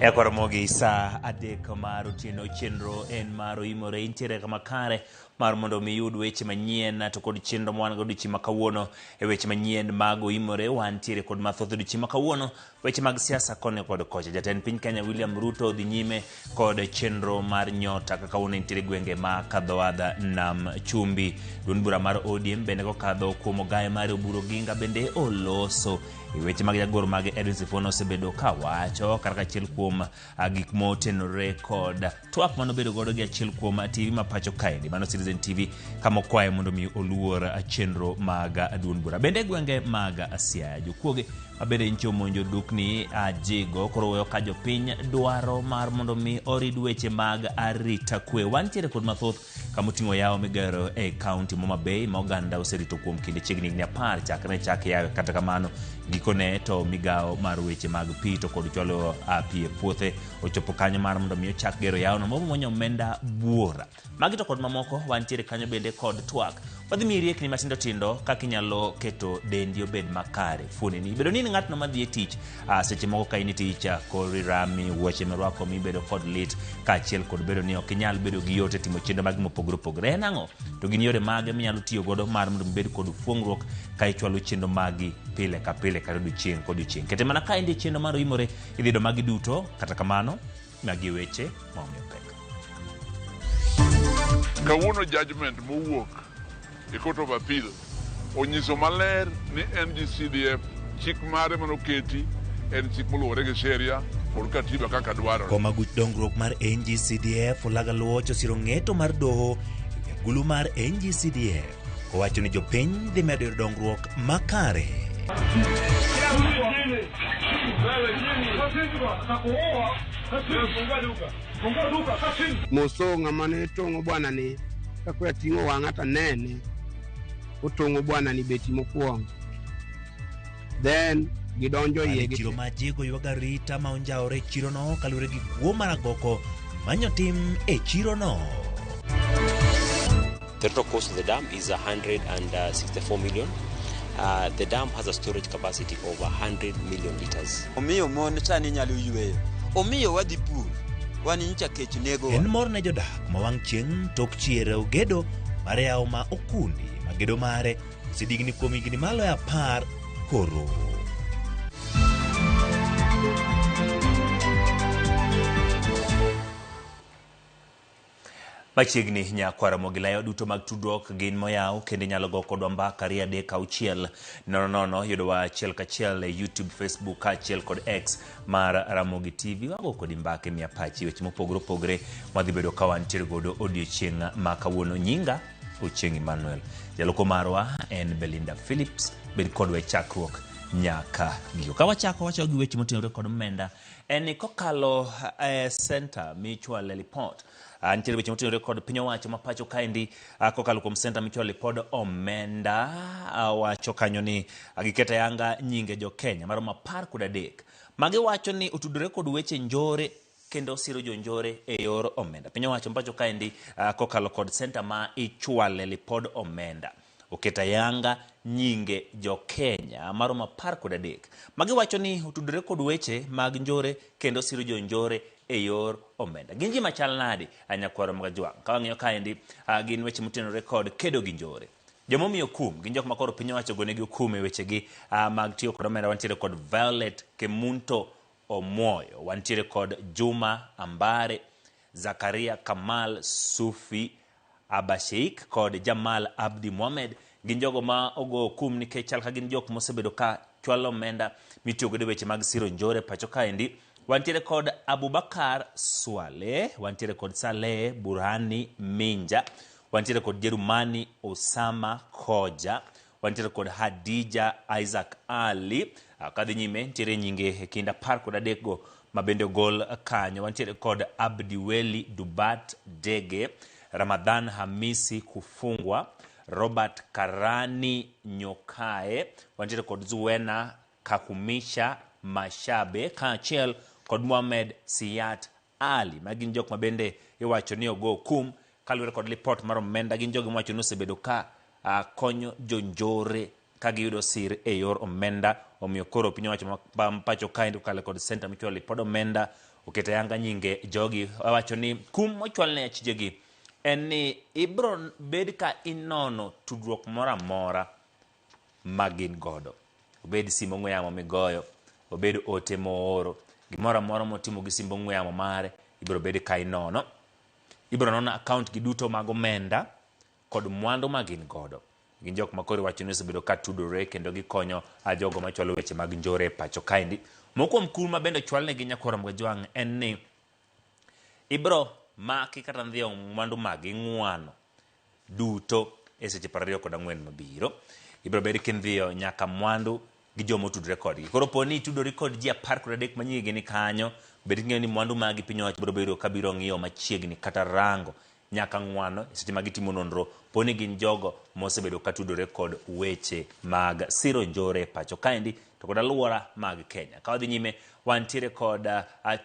Ekoromogi sa adek mar otieno chenro en mar oimore intiere kama kare mar mondo mi yud weche manyien to kod chenro mwan godo chieng' makawuono weche manyien mag oimore wantiere kod mathoth chieng' makawuono weche mag siasa koni kod kocha. Jatend piny Kenya William Ruto dhi nyime kod chenro mar nyota kaka kawuono intiere gwenge ma kadho adha nam chumbi. Duond bura mar ODM bende kokadho kuom ogaye mar Oburu Oginga bende oloso weche mag jagoro mag Edwin Sifuna osebedo kawacho kar achiel kuom gik motenore kod twak manobedo godo gi achiel kuom TV ma pacho kaendi mano Citizen TV kama okwaye mondo mi oluor chenro mag duond bura. Bende gwenge mag Siaya jokuoge mabende incho monjo dukni ajigo koro weyo ka jopiny dwaro mar mondo mi orid weche mag arita kwe. Wantiere kod mathoth kama oting'o yawo migero e kaunti Homa Bay ma oganda oserito kuom kinde chiegni 10 chakre chak yawo. Kata kamano gikone to migawo mar weche mag pi to kod chwalo pi e puothe ochopo kanyo mar mondo mi ochak gero yawo no monyo omenda buora. Magi to kod mamoko wantiere kanyo bende kod twak wadhi miriekni matindo tindo kaka inyalo keto dendi obed makare. Fuoni bedo ni ng'atno madhi e tich seche moko ka in tich kori rami wuoche mirwako mibedo kod lit kaachiel kod bedo ni ok inyal bedo gi yot e timo chenro mag mopogore opogore. En ang'o to gin yore mage minyalo tiyo godo mar mondo ibed kod fuong'ruok ka ichwalo chenro magi pile ka pile kata odiochieng' kod odiochieng'. Kete mana ka in chenro mar oimore idhi do magi duto. Kata kamano magi weche maonge pek. Kawuono judgment mowuok e Court of Appeal onyiso maler ni NGCDF chik mare manoketi en chik moluwore gi sheria kod katiba kaka dwarore. Koma guch dongruok mar NGCDF olaga luoch osiro ng'eto mar doho gulu mar NGCDF kowacho ni jopiny dhi medo dongruok makare. Mosonga mane tongo bwana ni kakwa tingo wangata nene utongo bwana ni beti mokwongo then gidonjo iye chiro majigo yuaga rita ma onjaore chiro no kalure gi kuo maragoko manyotim e chiro no. The total cost of the dam is 164 million. The dam has a storage capacity of 100 million liters. Omiyo mon sani nyalo yweyo. Omiyo wadhi pur. Wani ncha kech nego. En mor ne jodak mawang' chieng' tok chiere ogedo mar yawo ma okundi magedo mare sidigni kuom higni malo 10 koro. Machiegni nyakwara mogilayo duto mag tudruok gin moyaw kendo nyalo go kodwa mbaka 3-6 nono yudowa achiel kachiel e YouTube, Facebook achiel kod X mar Ramogi TV. Wago kod mbaka mi apachi weche mopogore opogore madhi bedo ka wantiere godo odiochieng' ma kawuono. Nyinga Ochieng' Emmanuel, jaloko marwa en Belinda Phillips. Bed kodwa chakruok nyaka giko. Ka wacho gi weche motenore kod omenda en kokalo center michwale report antiere weche motenore kod piny owacho ma pacho kaendi kokalo kuom center michwale pod omenda wacho kanyo ni giketa yanga nyinge jo Kenya maromo 13 magi wacho ni otudore kod weche njore kendo siro jonjore e yor omenda. Piny owacho pacho kaendi kokalo kod center ma ichwale lipod omenda oketa yanga nyinge jo Kenya maromo 13 magi wacho ni otudore kod weche mag njore kendo siro jonjore e yor omenda. Gin ji machal nade anyakwaro mga jwang' ka wang'iyo kaendi gin weche motenore kod kedo gi njore. Jomomiyo kum gin jok makoro piny owacho gonegi okum e wechegi mag tiyo kod omenda. Wantiere kod Violet Kemunto Omoyo, wantiere kod Juma Ambare, Zakaria Kamal Sufi Abasheik kod Jamal Abdi Mohamed. Gin jogo ma ogo kum nikech chal ka gin jok mosebedo ka chwalo omenda mitiyo godo weche mag siro njore pacho kaendi. Wantiere kod Abubakar Swale, wantiere kod Saleh Burhani Minja, wantiere kod Jerumani Osama Koja, wantiere kod Hadija Isaac Ali. Kadhi nyime ntiere nyinge kinda 13 go mabende gol kanyo. Wantiere kod Abdiweli Dubat Dege, Ramadhan Hamisi Kufungwa, Robert Karani Nyokae, wantiere kod Zuena Kakumisha Mashabe kaachiel kod Mohamed Siyat Ali. Magin jok mabende iwacho ni ogo kum kalure kod report mar omenda. Gin jogo mwacho ni osebedo ka konyo jonjore ka giyudo sir e yor omenda omiyo koro piny owacho pacho kaendi kale kod center michwalo pod omenda oketa yanga nyinge jogi wacho ni kum mochwalne achijegi en ni ibro bed ka inono tudruok mora mora magin godo, obed simo ong'we yamo migoyo, obed ote mooro, gimora mora motimo gi simbo ong'we yamo mare ibro bed ka inono. Ibro nono account gi duto mag omenda kod mwandu magin godo. Gin jok makoro wacho ni osebedo ka tudore kendo gikonyo jogo machwalo weche mag njore pacho kaendi. Mokuom kum ma bende chwalne gi nyakoro Mgajwang' en ni ibro maki kata ndhiyo mwandu magi ng'wano duto e seche 24 mabiro. Ibro bed kindhiyo nyaka mwandu gi jomo tudore kodgi. Koro poni tudori kod ji 13 manyigi ni kanyo, bed ng'eyo ni mwandu magi piny owacho biro bedo kabiro ng'iyo machiegni kata rango nyaka ng'wano seche ma gitimo nonro poni gin jogo mosebedo ka tudore kod weche mag siro njore pacho kaendi to kod aluora mag Kenya. Ka wadhi nyime wantiere kod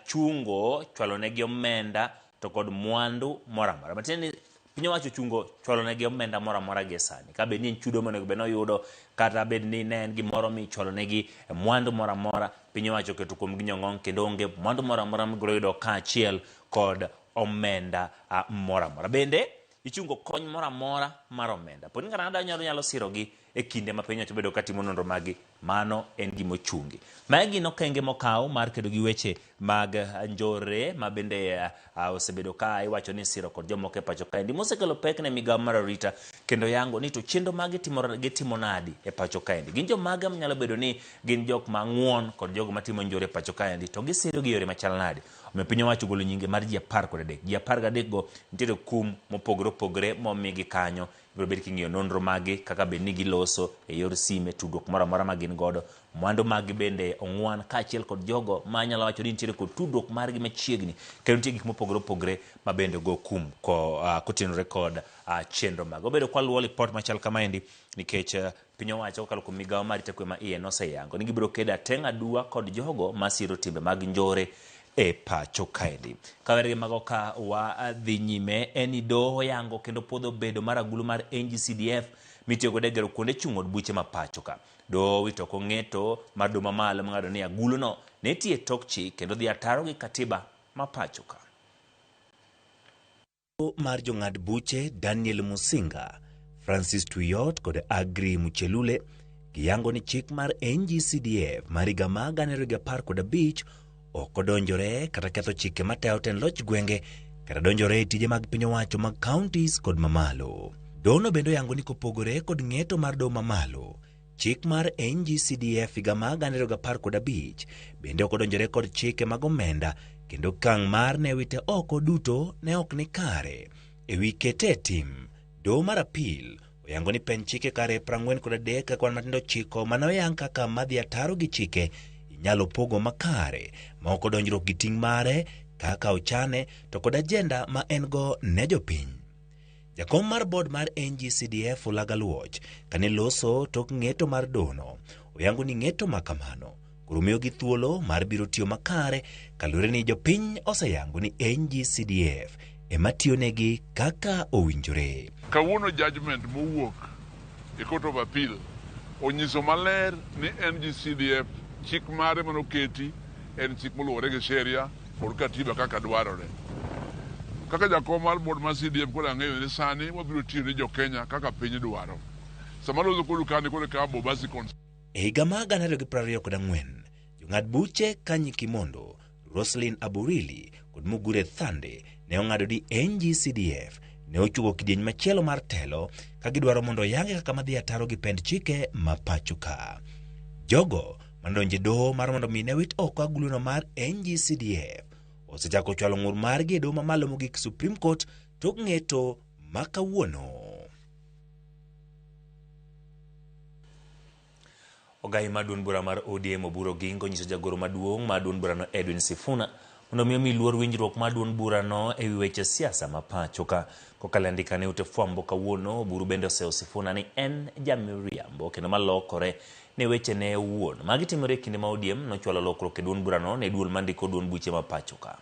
chungo chwalo negi omenda to kod mwandu mora mora. Matiende ni piny owacho chungo chwalo negi omenda mora mora gi sani. Ka bed ni chudo monego bed noyudo kata bed ni ne en gimoro michwalo negi mwandu mora mora, piny owacho keto kuom gi nyong'ong kendo onge mwandu mora mora mibiro yudo kaachiel kod omenda mora mora. Bende ichungo kony mora mora mar omenda. Poni ng'ato nyalo sirogi e kinde ma piny owacho bedo ka timo nonro magi, mano en gima ochungi. Magi gin okenge mokaw mar kedo gi weche mag njore ma bende osebedo ka iwacho ni siro kod jomoko e pacho kaendi mosekelo pek ne migawo mar arita kendo yango ni to chenro magi gitimo nadi e pacho kaendi. Gin jomaga manyalo bedo ni gin jok ma ng'won kod jogo matimo njore e pacho kaendi to gisiro gi yore machal nadi. Omiyo piny owacho golo nyinge mar ji 13. Ji 13 go nitiere kum mopogore opogore momigi kanyo. Ibiro bed king'iyo nonro magi kaka bed ni giloso e yor sime, tudruok mora mora magin godo, mwandu magi bende ong'wan kaachiel kod jogo ma nyalo wacho ni nitiere kod tudruok margi machiegni kendo nitie gik mopogore opogore ma bende go kum kotenore kod chenro mag. Obedo kwaluwo lipot machal kamaendi nikech piny owacho kokalo kuom migawo mar rito kwe ma iye noseyango ni gibiro kedo ateng' aduwa kod jogo masiro timbe mag njore e pacho kaendi. Kawergi mago ka wadhi nyime en doho yango kendo podho bedo mar agulu mar NGCDF mitiyo godo e gero kuonde chung' od buche ma pacho ka. Doho wito kong'eto mar doho mamalo mang'ado ni aguluno ne tie tok chik kendo dhi ataro gi katiba ma pacho ka. Mar jong'ad buche Daniel Musinga, Francis Tuyot kod Agri Muchelule giyango ni chik mar NGCDF mar higa mag 2015 ok odonjore kata ketho chike mateo ten loch gwenge kata donjore e tije mag piny owacho mag counties kod mamalo. Dono bende yango ni kopogore kod ng'eto mar doho mamalo, chik mar NGCDF higa mag 2015 bende ok odonjore kod chike mag omenda kendo kang' mar ne wite oko duto ne ok ni kare. E wi kete tim, doho mar apil oyango ni pen chike kare 43 ka kwan matindo chiko manoyang kaka madhi ataro gi chike nyalo pogo makare ma ok odonjruok gi ting' mare kaka ochane to kod ajenda ma en go ne jopiny. Jakom mar board mar NGCDF Ulaga Luoch kane loso tok ng'eto mar dono oyango ni ng'eto makamano koro miyo gi thuolo mar biro tiyo makare kalure ni jopiny oseyango ni NGCDF ema tiyo negi kaka owinjore. Kawuono judgment mowuok e Court of Appeal onyiso maler ni NGCDF chik mare manoketi en chik moluwore gi sheria kod katiba kaka dwarore. Kaka jakom mar board mar CDF kod ang'eyo ni sani wabiro tiyo ni jo-Kenya kaka piny dwaro. Sama loso kod kani kod ka Bobasi Cons. E higa mag 2024, jong'ad buche Kanyi Kimondo, Roslyn Aburili kod Mugure Thande ne ong'ado ni NGCDF ne ochugo kidieny machielo mar telo ka gidwaro mondo yange kaka madhi ataro gi pend chike ma pacho ka. Jogo mandonje doho mar mondo mine wit oko aguluno mar NGCDF osechako chwalo ng'ur margi e doho mamalo mogik Supreme Court tok ng'eto ma kawuono. Ogai maduong' bura mar ODM oburo gingo nyiso jagoro maduong' maduong' burano Edwin Sifuna mondo miyo luor winjruok maduong' burano e wi weche siasa ma pacho ka. Kokalo andika ne ute fwambo kawuono, buru bende oseo Sifuna ni en jamiriambo kendo malokore ne weche ne wuon. Magi timore kinde ma ODM nochwalo lokruok e duond burano ne duol mandiko duond buche ma pacho ka.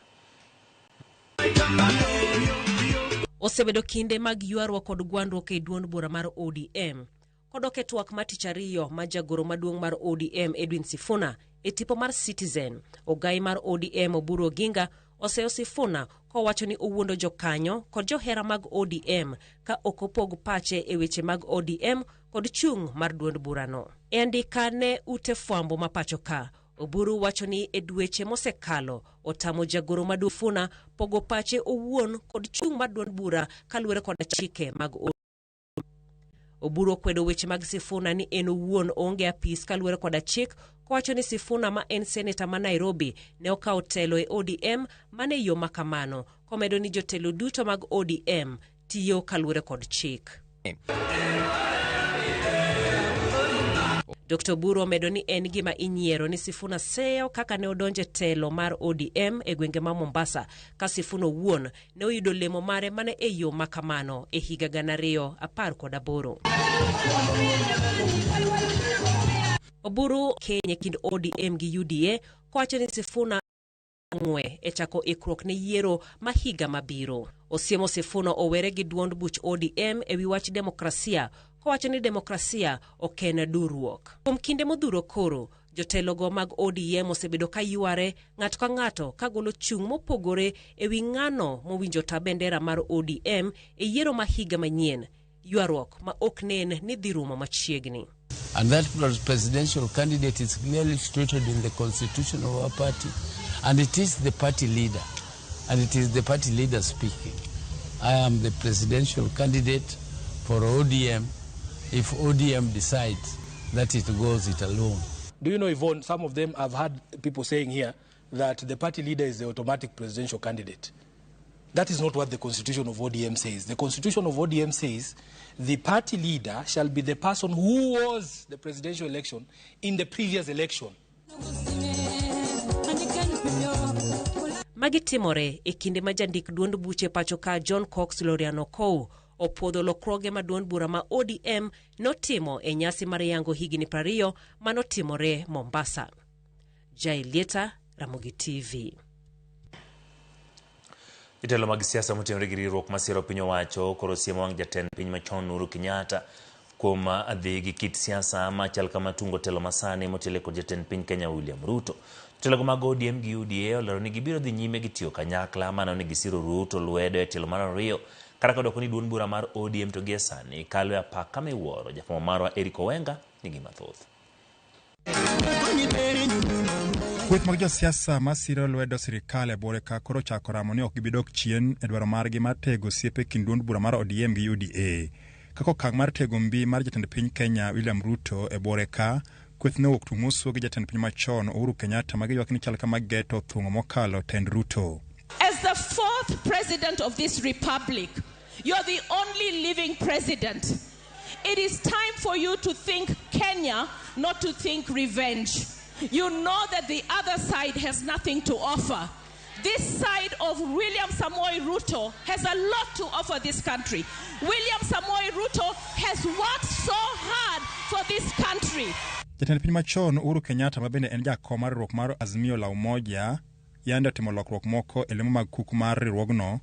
Osebedo kinde mag ywaruok kod gwandruok e duond bura mar ODM. kodoke twak matichariyo ma jagoro maduong' mar ODM Edwin Sifuna e tipo mar Citizen. Ogai mar ODM Oburu Oginga oseo Sifuna kowacho ni owuondo jokanyo kod johera mag ODM ka okopog pache e weche mag ODM kod chung' mar duond burano. E andika ne ute fwambo ma pacho ka, Oburu wacho ni e dweche mosekalo otamo jagoro maduong' Sifuna pogo pache owuon kod chung' mar duond bura kaluwore kod chike mag ODM. Oburu kwedo weche mag Sifuna ni en owuon onge apis kaluwore kod chik, kowacho ni Sifuna ma en seneta ma Nairobi ne okawo telo e ODM mane yo makamano, komedo ni jotelo duto mag ODM tiyo kaluwore kod chik. Dr. Oburu omedo ni en gima inyiero ni Sifuna seyo kaka ne odonje telo mar ODM e gwenge ma Mombasa, ka Sifuna owuon ne oyudo lemo mare mane e yo makamano e higa 2018. Oburu kenye kind ODM gi UDA kowacho ni Sifuna ng'we e chako ikruok ne yiero ma higa mabiro. Osiemo Sifuna owere gi duond buch ODM e wi wach demokrasia, kowacho ni demokrasia ok en duruok. Kuom kinde modhuro koro, jotelogo mag ODM osebedo ka yware ng'ato ka ng'ato ka golo chung' mopogore e wi ng'ano mowinjo ta bendera mar ODM e yiero ma higa manyien, ywaruok ma ok nen ni dhi rumo machiegni. And that presidential candidate is clearly stated in the constitution of our party, and it is the party leader, and it is the party leader speaking. I am the presidential candidate for ODM if ODM decides that it goes it alone. Do you know, Yvonne, some of them have had people saying here that the party leader is the automatic presidential candidate. That is not what the constitution of ODM says. The constitution of ODM says the party leader shall be the person who was the presidential election in the previous election. Magi timore e kinde ma jandik duond buche pacho ka John Cox Loriano Kou opodho lokroge ma duond bura ma ODM notimo e nyasi mar yango higni 20 manotimore Mombasa. Jailieta, Ramogi TV. Jotelo mag siasa motenore gi riwruok masiro piny owacho koro siemo wang' jatend piny machon Uhuru Kenyatta kuom adhi gi kit siasa machal kama tungo telo masani motele kod jatend piny Kenya William Ruto. Jotelo mag ODM gi UDA olero ni gibiro dhi nyime gi tiyo kanyakla mano ni gisiro Ruto lwedo e telo mar ariyo, kata kodoko ni duond bura mar ODM to gie sani kalo e apaka miwuoro. Jafwambo marwa Eric Owenga nigi mathoth. Kweth mag josiasa masiro lwedo sirikal e bore ka koro chako ramo ni ok gibidok chien e dwaro margi mar tego osiepe kind duond bura mar ODM gi UDA. Kako okang' mar tego mbi mar jatend piny Kenya William Ruto e bore ka, kweth ne owuok tumuso gi jatend piny machon Uhuru Kenyatta ma giywak ni chal kama geto thung'o mokalo tend Ruto. As the fourth president of this republic, you're the only living president. It is time for you to think Kenya, not to think revenge. You know that the other side has nothing to offer. This side of William Samoei Ruto has a lot to offer this country. William Samoei Ruto has worked so hard for this country. Jatend piny machon Uhuru Kenyatta ma bende en jakom mar riwruok mar Azimio la Umoja yande timo lokruok moko e lemo mag kuku mar riwruogno,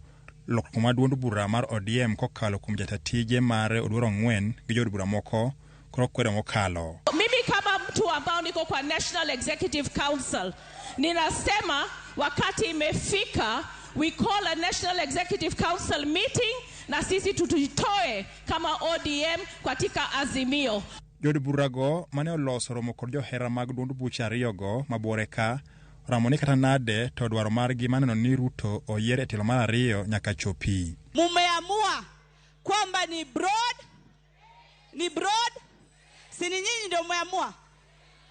lokruok mar duond bura mar ODM kokalo kuom jatatije mare Oduoro Ng'wen gi jood bura moko koro kwedo mokalo. Mimi kama mtu ambao niko kwa National Executive Council ninasema wakati imefika, we call a National Executive Council meeting na sisi tutujitoe kama ODM katika Azimio. Jood burago mane oloso romo kod johera mag duond buche ariyogo mabore ka ramoni kata nade to dwaro margi maneno ni Ruto oyier e telo mar ariyo nyaka chopi. Mumeamua kwamba ni broad, si nyinyi ndio mmeamua,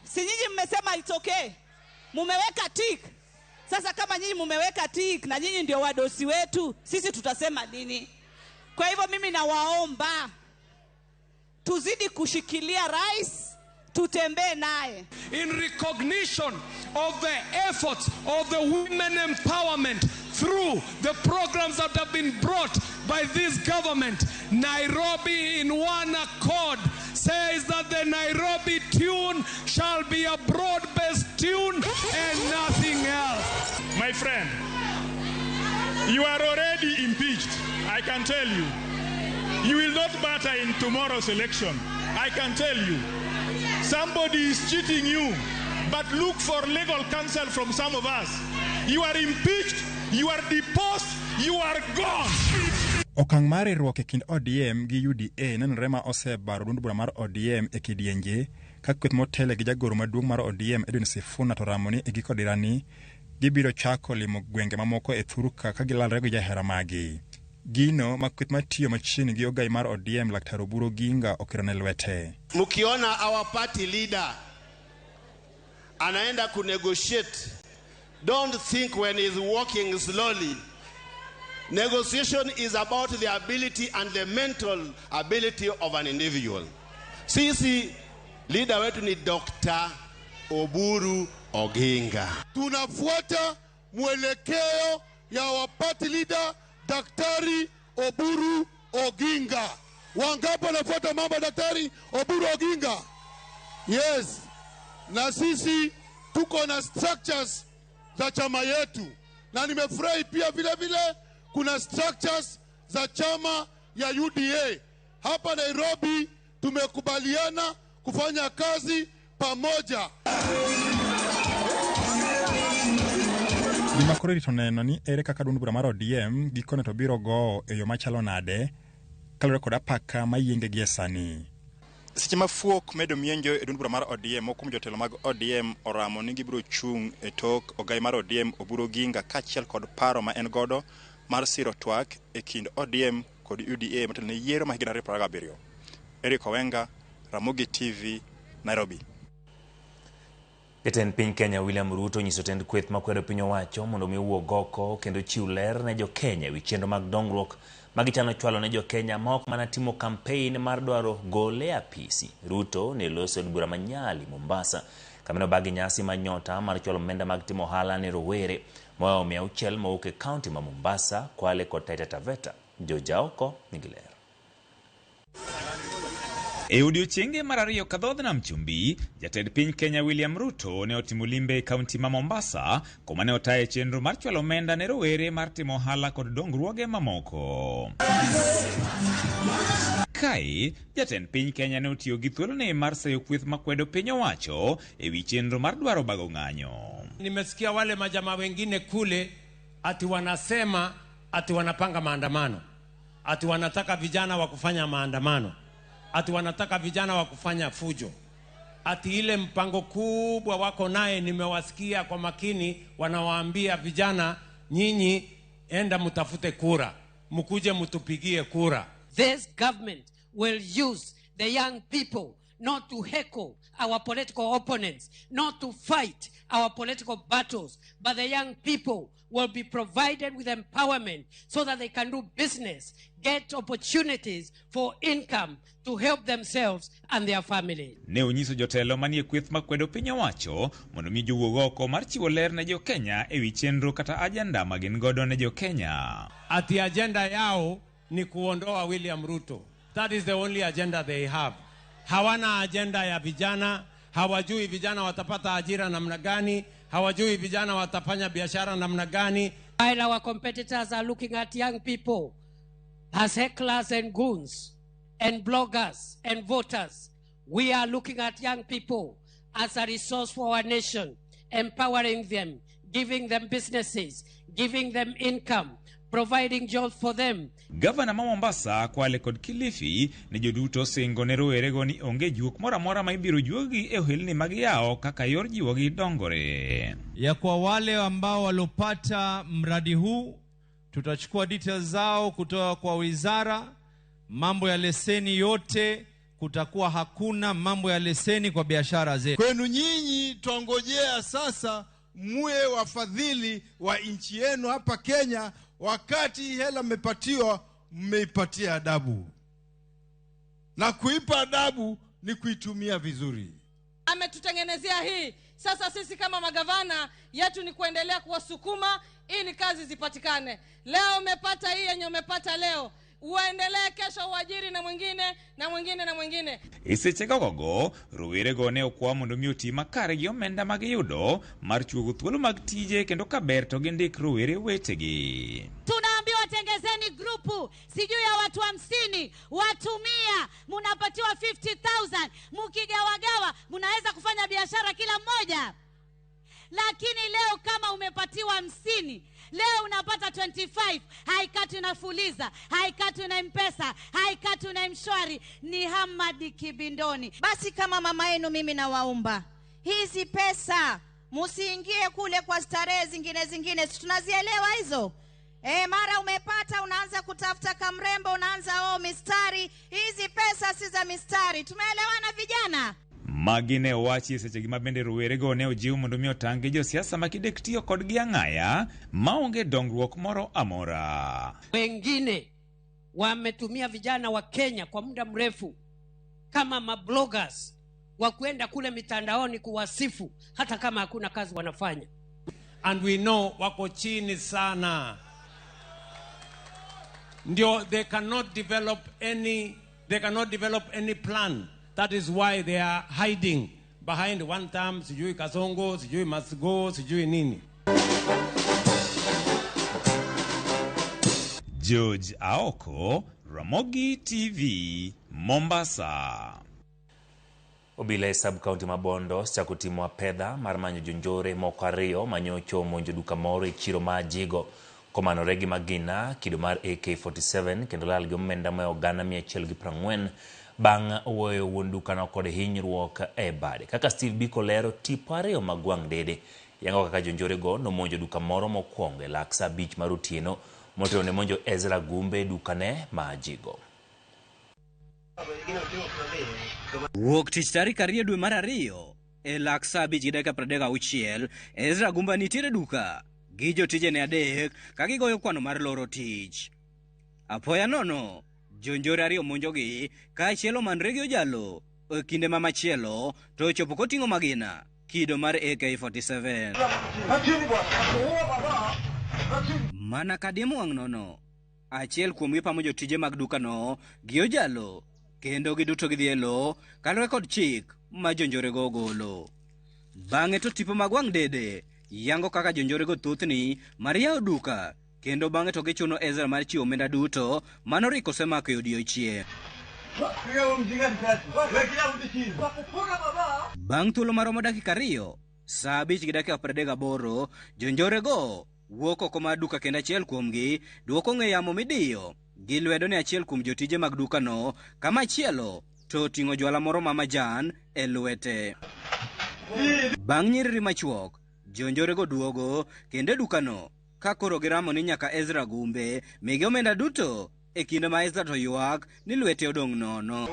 si nyinyi mmesema it's okay, mumeweka tick. Sasa kama nyinyi mumeweka tick na nyinyi ndio wadosi wetu, sisi tutasema nini? Kwa hivyo mimi nawaomba tuzidi kushikilia rais, tutembee naye. In recognition of the efforts of the women empowerment through the programs that have been brought by this government, Nairobi in one accord says that the Nairobi tune shall be a broad-based tune and nothing else. My friend, you are already impeached, I can tell you. You will not matter in tomorrow's election. I can tell you. Somebody is cheating you, but look for legal counsel from some of us. You are impeached, you are deposed, you are gone. Okang' mar riwruok e kind ODM gi UDA nenore ma osebaro duond bura mar ODM e kidienje ka kweth motele gi jagoro maduong' mar ODM Edwin Sifuna to ramoni e giko dirani gibiro chako limo gwenge mamoko e Thuruka ka gilalre gi jahera magi. Gino ma kweth matiyo machiegni gi ogai mar ODM Laktar Oburu Oginga okirone lwete. Mukiona our party leader anaenda kunegotiate, don't think when he's walking slowly. Negotiation is about the ability and the mental ability of an individual. Sisi leader wetu ni Dr. Oburu Oginga. Tunafuata mwelekeo ya our party leader Daktari Oburu Oginga. Wangapi wanafuata mambo Daktari Oburu Oginga? Yes. Na sisi tuko na structures za chama yetu. Na nimefurahi pia vile vile kuna structures za chama ya UDA. Hapa Nairobi tumekubaliana kufanya kazi pamoja. Gima koro rito neno ni ere kaka duond bura mar ODM gikone to biro go e yo machalo nade kalure kod apaka mayienge gi sani. Seche mafuok medo mienjo e duond bura mar ODM mokum jotelo mag ODM oramo ni gibiro chung e tok ogai mar ODM Oburu Oginga kachiel kod paro ma en godo mar siro twak e kind ODM kod UDA matelo ne yiero ma higni 2017. Eric Owenga, Ramogi TV, Nairobi. Jatend piny Kenya William Ruto nyiso tend kweth makwedo piny owacho mondo mi owuog oko kendo chiw ler ne jo Kenya wi chenro mag dongruok magichano chwalo ne jo Kenya ma ok mana timo campaign mar dwaro gole apisi. Ruto ne loso od bura manyali Mombasa kameno bagi nyasi manyota mar chwalo omenda mag timo ohala ne rowere moa 600 mawuok e kaunti ma Mombasa, Kwale kod Taita Taveta. Jojaoko nigi ler. E odiochienge mar ariyo kadhodh nam chumbi, jatend piny Kenya William Ruto ne otimo limbe e kaunti ma Mombasa, kuma ne otaye chenro mar chwalo omenda ne rowere mar timo ohala kod dongruoge mamoko. Kae, jatend piny Kenya ne otiyo gi thuolone mar sayo kweth makwedo piny owacho e wi chenro mar dwaro bago ng'anyo. Nimesikia wale majamaa wengine kule ati wanasema ati wanapanga maandamano, ati wanataka vijana wa kufanya maandamano, ati wanataka vijana wa kufanya fujo, ati ile mpango kubwa wako naye. Nimewasikia kwa makini wanawaambia vijana, nyinyi enda mutafute kura, mkuje mutupigie kura. This government will use the young people not to heckle our political opponents, not to fight our political battles, but the young people will be provided with empowerment so that they can do business, get opportunities for income to help themselves and their family. Ne onyiso jotelo manie kweth makwedo piny owacho mondo mi jowuog oko mar chiwo ler ne jo Kenya e wi chenro kata ajenda magin godo ne jo Kenya. Ati agenda yao ni kuondoa William Ruto. That is the only agenda they have. Hawana agenda ya vijana, hawajui vijana watapata ajira namna gani, hawajui vijana watafanya biashara namna gani. While our competitors are looking at young people as hecklers and goons and bloggers and voters, we are looking at young people as a resource for our nation, empowering them, giving them businesses, giving them income, providing jobs for them. Gavana ma Mombasa, Kwale kod Kilifi ne joduto singo ne rowerego ni onge juok mora mora ma ibiro juogi e ohelni mag yao kaka yor jiwogi dongore. Ya kwa wale ambao walopata mradi huu, tutachukua details zao kutoka kwa wizara. Mambo ya leseni yote, kutakuwa hakuna mambo ya leseni kwa biashara zetu. Kwenu nyinyi tuongojea sasa muwe wafadhili wa nchi yenu hapa Kenya. Wakati hela mmepatiwa, mmeipatia adabu. Na kuipa adabu ni kuitumia vizuri. Ametutengenezea hii. Sasa sisi kama magavana yetu ni kuendelea kuwasukuma ili kazi zipatikane. Leo umepata hii yenye umepata leo, uendelee kesho uajiri na mwingine na mwingine na mwingine. Isecheka gogo, rowerego ne okwa mondo mi oti makare gi omenda mag yudo mar chuogo thuolo mag tije kendo kaber to gindik rowere wetegi. Tunaambiwa tengezeni ni grupu sijui ya watu 50, watu 100, mnapatiwa 50,000, mkigawagawa mnaweza kufanya biashara kila mmoja. Lakini leo kama umepatiwa 50, leo unapata 25, haikati unafuliza, haikati na M-Pesa, haikati na M-Shwari, ni Hamadi Kibindoni. Basi kama mama yenu mimi nawaomba, hizi pesa musiingie kule kwa starehe zingine, tunazielewa hizo. Mara umepata unaanza kutafuta kamrembo, unaanza mistari. Hizi pesa si za mistari. Tumeelewana vijana? Magine wachi seche gima bende rowere go ne ojiw mondo mi otangi jo siasa makidek tiyo kod giang'aya maonge dongruok moro amora. Wengine wametumia vijana wa Kenya kwa muda mrefu kama mabloggers wa kwenda kule mitandaoni kuwasifu hata kama hakuna kazi wanafanya. And we know wako chini sana. Ndio, they cannot develop any plan. That is why they are hiding behind one term, sijui Kasongo, sijui must go, sijui nini. George Aoko, Ramogi TV, Mombasa. Obila sub-county Mabondo cha kutimwa pedha mar manyo jonjore moko ariyo manyocho monjo duka moro e chiro ma Jigo. Komano Regi Magina kido mar AK47 kendo lal gi omenda ma ogana 140 bang' wuoyo wuon dukano kod hinyruok e bade. Kaka Steve Biko lero, tipo ariyo magwang' dede yango kaka jonjore go nomonjo duka moro mokwongo e Laksa Beach mar otieno motelo ne monjo Ezra Gumbe dukane ma Jigo. Wuok tich tarik 2 dwe mar 2 e Laksa Beach gideka 36 Ezra Gumba nitiere duka gi jotije ne 3 ka gigoyo kwano mar loro tich. Apoya nono jonjore ariyo monjogi ka achiel omanre gi ojalo e kinde ma machielo to ochopo koting'o magina kido mar AK47. Mana kadiemo wang' nono achiel kuomgi pamo jotije mag dukano gi ojalo kendo giduto gidhi e lo kaluwore kod chik ma jonjorego ogolo. Bang'e to tipo mag wang' dede yango kaka jonjorego thothni mar yawo duka kendo bang'e to gichuno Ezra mar chiwo omenda duto manoriko osemako e odiechieng'. Bang' thuolo maromo dakika 2 saa 5 gi dakika 38 jonjorego wuok oko mar duka kendo achiel kuomgi duoko ng'e yamo midiyo gi lwedo ne achiel kuom jotije mag dukano kama achielo to ting'o jwala moro ma majan e lwete. Bang' nyiriri machuok jonjorego duogo kendo dukano ka koro giramo ni nyaka Ezra Gumbe migi omenda duto e kinde ma Ezra to ywak ni lwete odong' nono.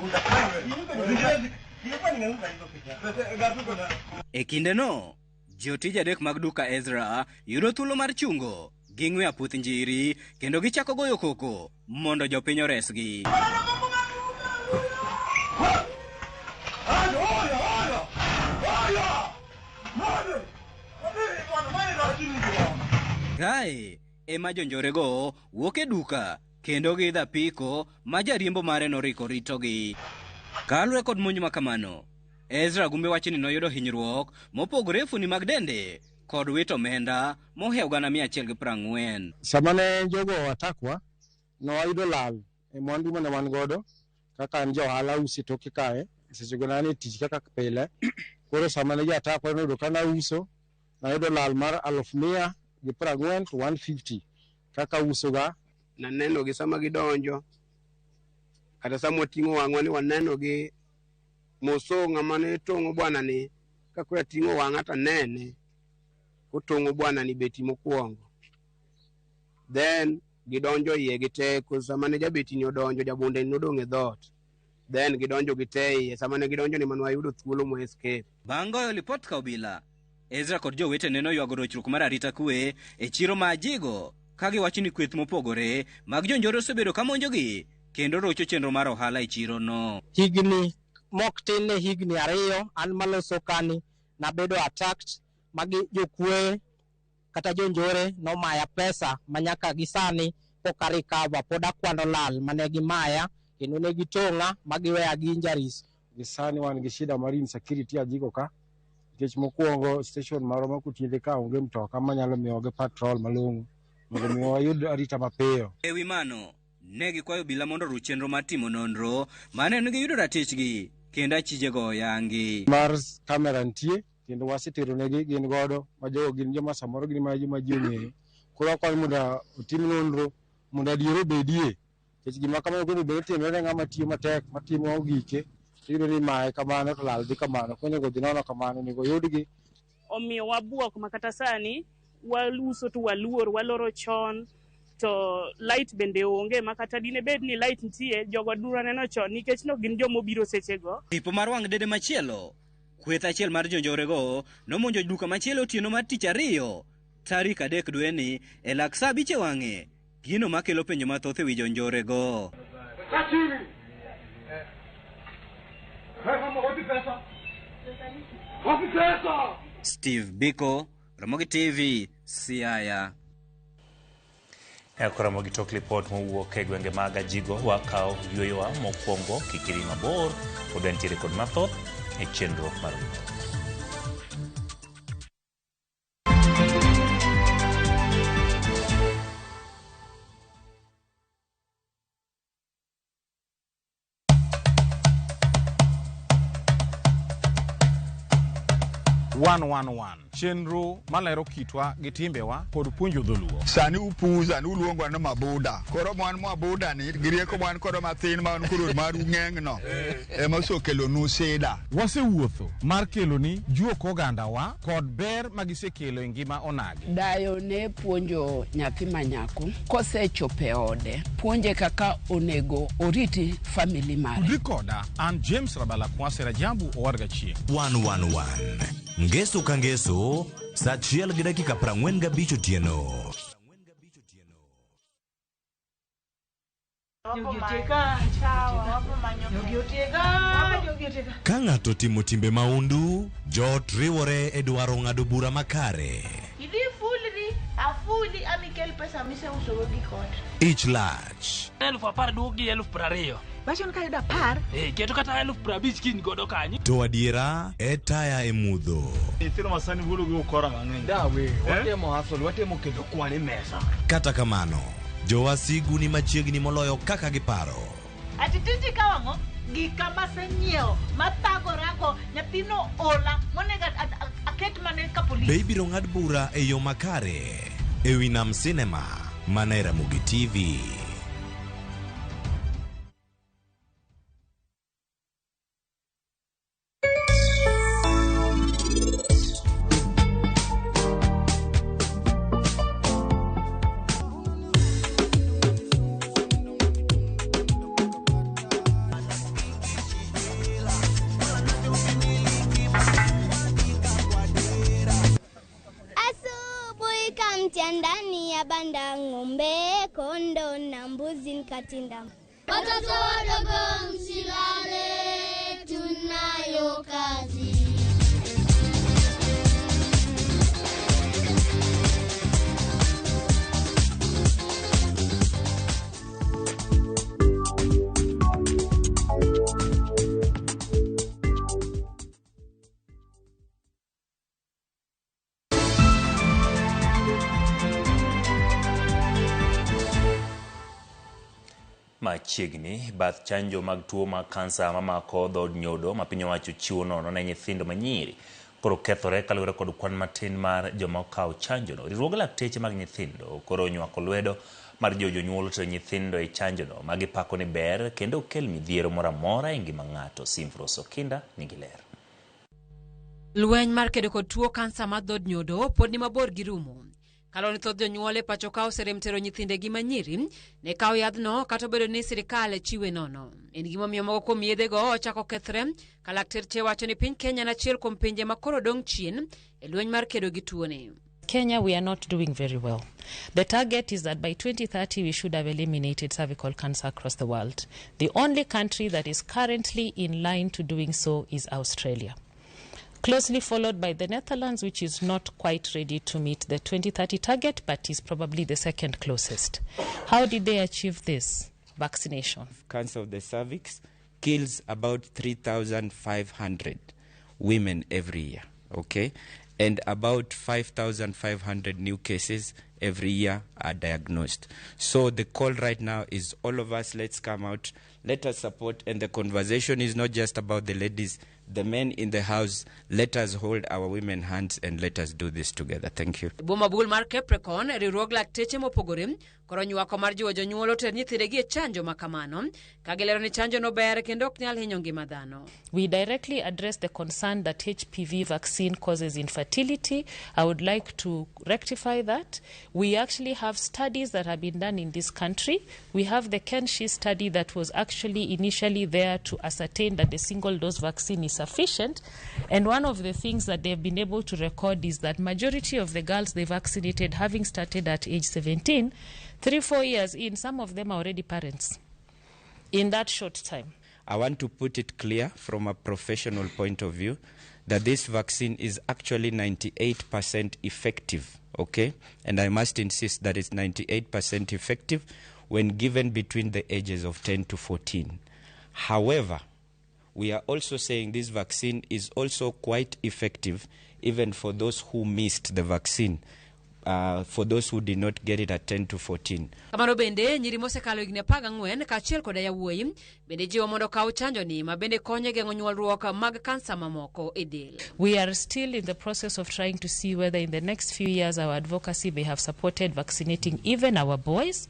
E kinde no jotije adek mag duka Ezra yudo thuolo mar chungo gi ng'we aputh njiri kendo gichako goyo koko mondo jopiny oresgi. Kae ema jonjorego wuok e duka kendo giidho apiko ma jariembo mare noriko ritogi. Kaluwore kod monj makamano, Ezra Gumbe wacho ni noyudo hinyruok mopogore e fuoni mag dende kod wito omenda mohewo gana 140. Sama ne jogo atakwa, noyudo lal e mwandu mane wan godo kaka an jo ohala usi toke kae seche go nani tich kaka pile. Koro sama ne atakwa noyudo kana uso noyudo lal mar 140 to 150 kaka uso ga. Naneno gi sama gidonjo kata sama ting'o wang'wa ni waneno gi mosong'a mane tong'o bwana ni kakwa ting'o wang'a ta nene kotong'o bwana ni beti mokwongo, then gidonjo iye giteko. Sama ne jabeti ni odonjo, jabunde ni odong' e dhot, then gidonjo gite iye. Sama ne gidonjo ni manwa yudo thuolo mo escape. Bang' goyo lipot ka obila, Ezra kod jowete neno ywago rochruok mar arita kwe e chiro ma Jigo ka giwacho ni kweth mopogore mag jonjore osebedo ka monjogi kendo rocho chenro mar ohala e chiro no. Higni mok tin ne higni 2 an maloso kani nabedo attacked magi jokwe kata jonjore nomaya pesa manyaka gisani pokarika wapoda kwano lal mane gimaya kendo ne gitong'a magiweya gi injuries. Gisani wan gi shida mar insecurity a Jigo ka nikech mokwongo station maro ma kutiende ka onge mtoka manyalo miyogi patrol malong'o mondo mi wayud arita mapiyo. Ewi mano, ne gikwayo obila mondo oruch chenro mar timo nonro mane ne giyudo ratichgi kendo achijego yangi. Mar kamera nitie kendo wasetero negi gin godo ma jogo gin joma samoro gin ma joma ji ong'eyo. Koro akwayo mondo otim nonro mondo adier obedie. Nikech gima kamano kendo bedo timore ng'ama tiyo matek matimo gike iyudo ni mae kamano to lal dhi kamano. Konego dhi nono kamano onego yudgi. Omiyo wabuok makata sani waluso to waluor waloro chon to light bende onge makata dine bed ni light nitie jogo dura neno chon nikech no gin jomo biro sechego. Tipo mar wang' dede machielo, kweth achiel mar jonjorego nomonjo duka machielo otieno mar tich ariyo tarik 3 dwe ni e lak saa 5 wang'e, gino makelo penjo mathoth ewi jonjorego. Steve Biko, Ramogi TV, Siaya. Ramogi tok report mowuok e gwenge mag Ajigo wakao yueyowa mokwongo kikiri mabor odwentiere kod mathoth e chenro mar chenro malero kitwa gi timbewa kod puonjo dholuo. Sani upuza ni uluongwa na mabuda. Koro mwan mabuda ni girieko mwan koro mathin man kuro maru ng'eng'no. Ema so kelo nu seda. Wasewuotho mar kelo ni juok ogandawa kod ber magisekelo e ngima onagi. Dayo ne puonjo nyathi manyako kosechope ode puonje kaka onego oriti family mare. Rikoda an James Rabala Kwase Rajabu owarga chie. 111 Ngeso ka ngeso, saa 1:45 otieno. Ka ng'ato timo timbe maundu, joot riwore e dwaro ng'ado bura makare. Idhi fulri, afuli amikel pesa mise usogo gi kot. Ich lach. 1010 duok gi 20. Bashon ka yuda par? Keto kata 50 kin godo kanyi. To adiera e taya e mudho. Itiro masani bulu gi ukora mang'eny. Dawe, watemo hustle, watemo kedo kwane mesa. Kata kamano, jowasigu ni machiegni moloyo kaka giparo. Ati tiji kawang'o gika masenyiewo mathagorago nyathino ola monego aket mane ka polis. Be ibiro ng'ad bura e yo makare e wi Nam Cinema mana Ramogi TV. Ndani ya banda ng'ombe, kondo na mbuzi nikatinda. Watoto wadogo msilale, tunayo kazi. Machiegni bath chanjo mag tuo mag kansa mamako dhod nyodo ma piny owacho chiwo nono ne nyithindo manyiri koro kethore kaluwore kod kwan matin mar joma okawo chanjono. Riwruoge lakteche mag nyithindo koro onywako lwedo mar jonyuol to nyithindo e chanjono ma gipako ni ber kendo okel midhiero moro amora e ngima ng'ato. Simfros Okinda nigi ler. Lweny mar kedo kod tuo kansa mar dhod nyodo pod ni mabor gi rumo. Kaloni thoth jonyuol e pacho ka oserem tero nyithindegi manyiri ne kawo yadhno kata obedo ni sirikal chiwe nono. En gimomiyo moko kuom yedhego ochako kethre ka lakteche wacho ni piny Kenya en achiel kuom pinje ma koro dong' chien e lweny mar kedo gi tuoni. Kenya, we are not doing very well. The target is that by 2030 we should have eliminated cervical cancer across the world. The only country that is currently in line to doing so is Australia, closely followed by the Netherlands, which is not quite ready to meet the 2030 target, but is probably the second closest. How did they achieve this? Vaccination. Cancer of the cervix kills about 3,500 women every year, okay? and about 5,500 new cases every year are diagnosed. So the call right now is all of us, let's come out, let us support, and the conversation is not just about the ladies, the men in the house. Let us hold our women hands and let us do this together. Thank you. Boma bugul mar Capricorn riwruog lakteche mopogore koro nywako mar jiwo jonyuol oter nyithindegi e chanjo makamano kagilero ni chanjo no ber kendo ok nyal hinyo ngima dhano. We directly address the concern that HPV vaccine causes infertility. I would like to rectify that. We actually have studies that have been done in this country. We have the Kenshi study that was actually initially there to ascertain that the single dose vaccine is sufficient, and one of the things that they've been able to record is that majority of the girls they vaccinated, having started at age 17, 3-4 years in, some of them are already parents in that short time. I want to put it clear from a professional point of view that this vaccine is actually 98% effective, okay? And I must insist that it's 98% effective when given between the ages of 10 to 14. However, we are also saying this vaccine is also quite effective even for those who missed the vaccine, for those who did not get it at 10 to 14. Kamano bende nyiri mosekalo higni 14 kaachiel koda yawuoyi bende jiwo mondo kaw chanjo ni ma bende konyo e geng'o nyuolruok mag kansa mamoko e del. We are still in the process of trying to see whether in the next few years our advocacy may have supported vaccinating even our boys.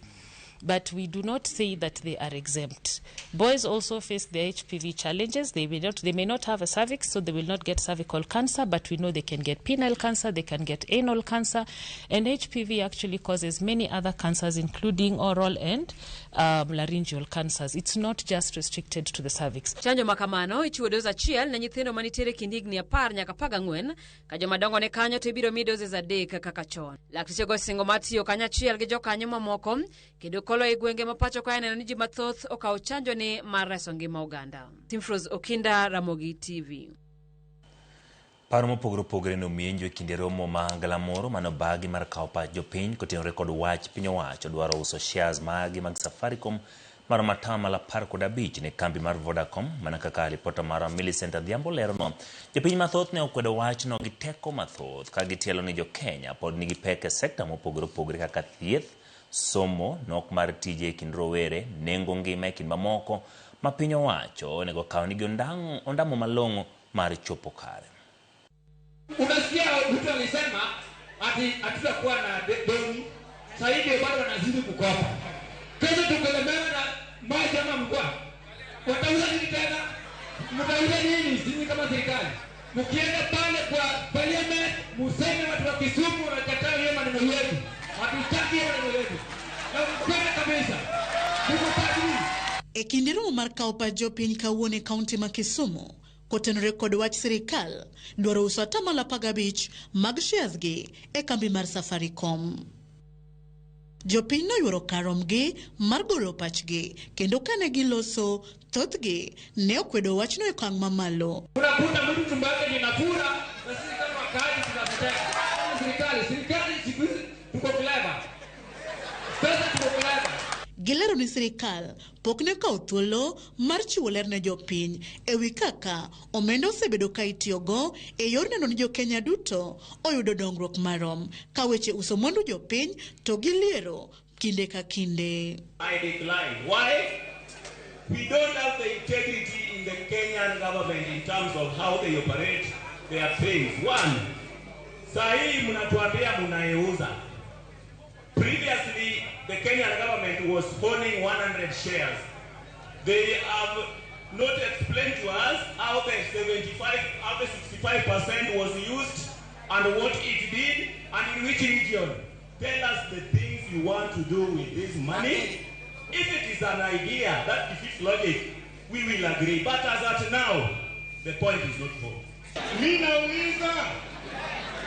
But we do not say that they are exempt. Boys also face the HPV challenges. They may not have a cervix, so they will not get cervical cancer, but we know they can get penile cancer, they can get anal cancer, and HPV actually causes many other cancers, including oral and laryngeal cancers. It's not just restricted to the cervix. Chanjo makamano ichiwo dozi achiel ne nyithindo manitiere kind higni 10 nyaka 14 ka jomadongo ne kanyo to ibiro mi doses 3 kaka chon. Laktechego singo matiyo kanyachiel gi jokanyo mamoko kendo kolo e gwenge mapacho ka neno ni ji mathoth okawo chanjo ni mar reso ngima oganda. Timfros Okinda, Ramogi TV. Paro mopogore opogore nomienjo e kinde romo ma galamoro mano bagi mar kawo pach jopiny kotenore kod wach piny owacho dwaro uso shares magi mag Safaricom mar matamala 15 ne kambi mar Vodacom, mana kaka ripota mar Millicent Adhiambo lero no. Jopiny mathoth ne okwedo wachno gi teko mathoth ka gitielo ni jo Kenya pod nigi pek e sekta mopogore opogore kaka thieth, somo, nok mar tije e kind rowere, nengo ngima e kind mamoko ma piny owacho onego kaw nigi ondamo malong'o mar chopo kare. Unasikia mtu alisema ati hatutakuwa na deni, sasa hivi bado wanazidi kukopa. Kesho tukelemewa na maji ama mvua, watauza nini tena? Mtauza nini sisi kama serikali? Mkienda pale kwa parliament museme watu wa Kisumu wanakataa hiyo maneno yetu, hatutaki hiyo maneno yetu, na mkwenda kabisa mkutani. E kinde romo mar kawo pach jopiny kawuono e kaunti ma Kisumu kotenore kod wach sirikal dwaro uso atamalo 15 mag shares gi e kambi mar Safaricom. Jopiny noyuoro karomgi mar golo pachgi kendo kane giloso thothgi ne okwedo wachno e okang' mamalo. Unakuta mtu tumbake ninakula na sisi kama kazi tunapoteza. Serikali siku hizi tuko clever. Pesa tuko clever. Gilero ni sirikal pok ne okawo thuolo mar chiwo ler ne jopiny e wi kaka omenda osebedo ka itiyogo e yor neno ni jo Kenya duto oyudo dongruok marom ka weche uso mwandu jopiny to giliero kinde ka kinde. I decline. Why? We don't have the integrity in the Kenyan government in terms of how they operate their things. One, sahi mnatuambia mnaiuza. Previously, the Kenyan government was owning 100 shares. They have not explained to us how the 65% was used and what it did and in which region. Tell us the things you want to do with this money. If it is an idea that defeats logic, we will agree. But as at now, the point is not full. Ninauliza,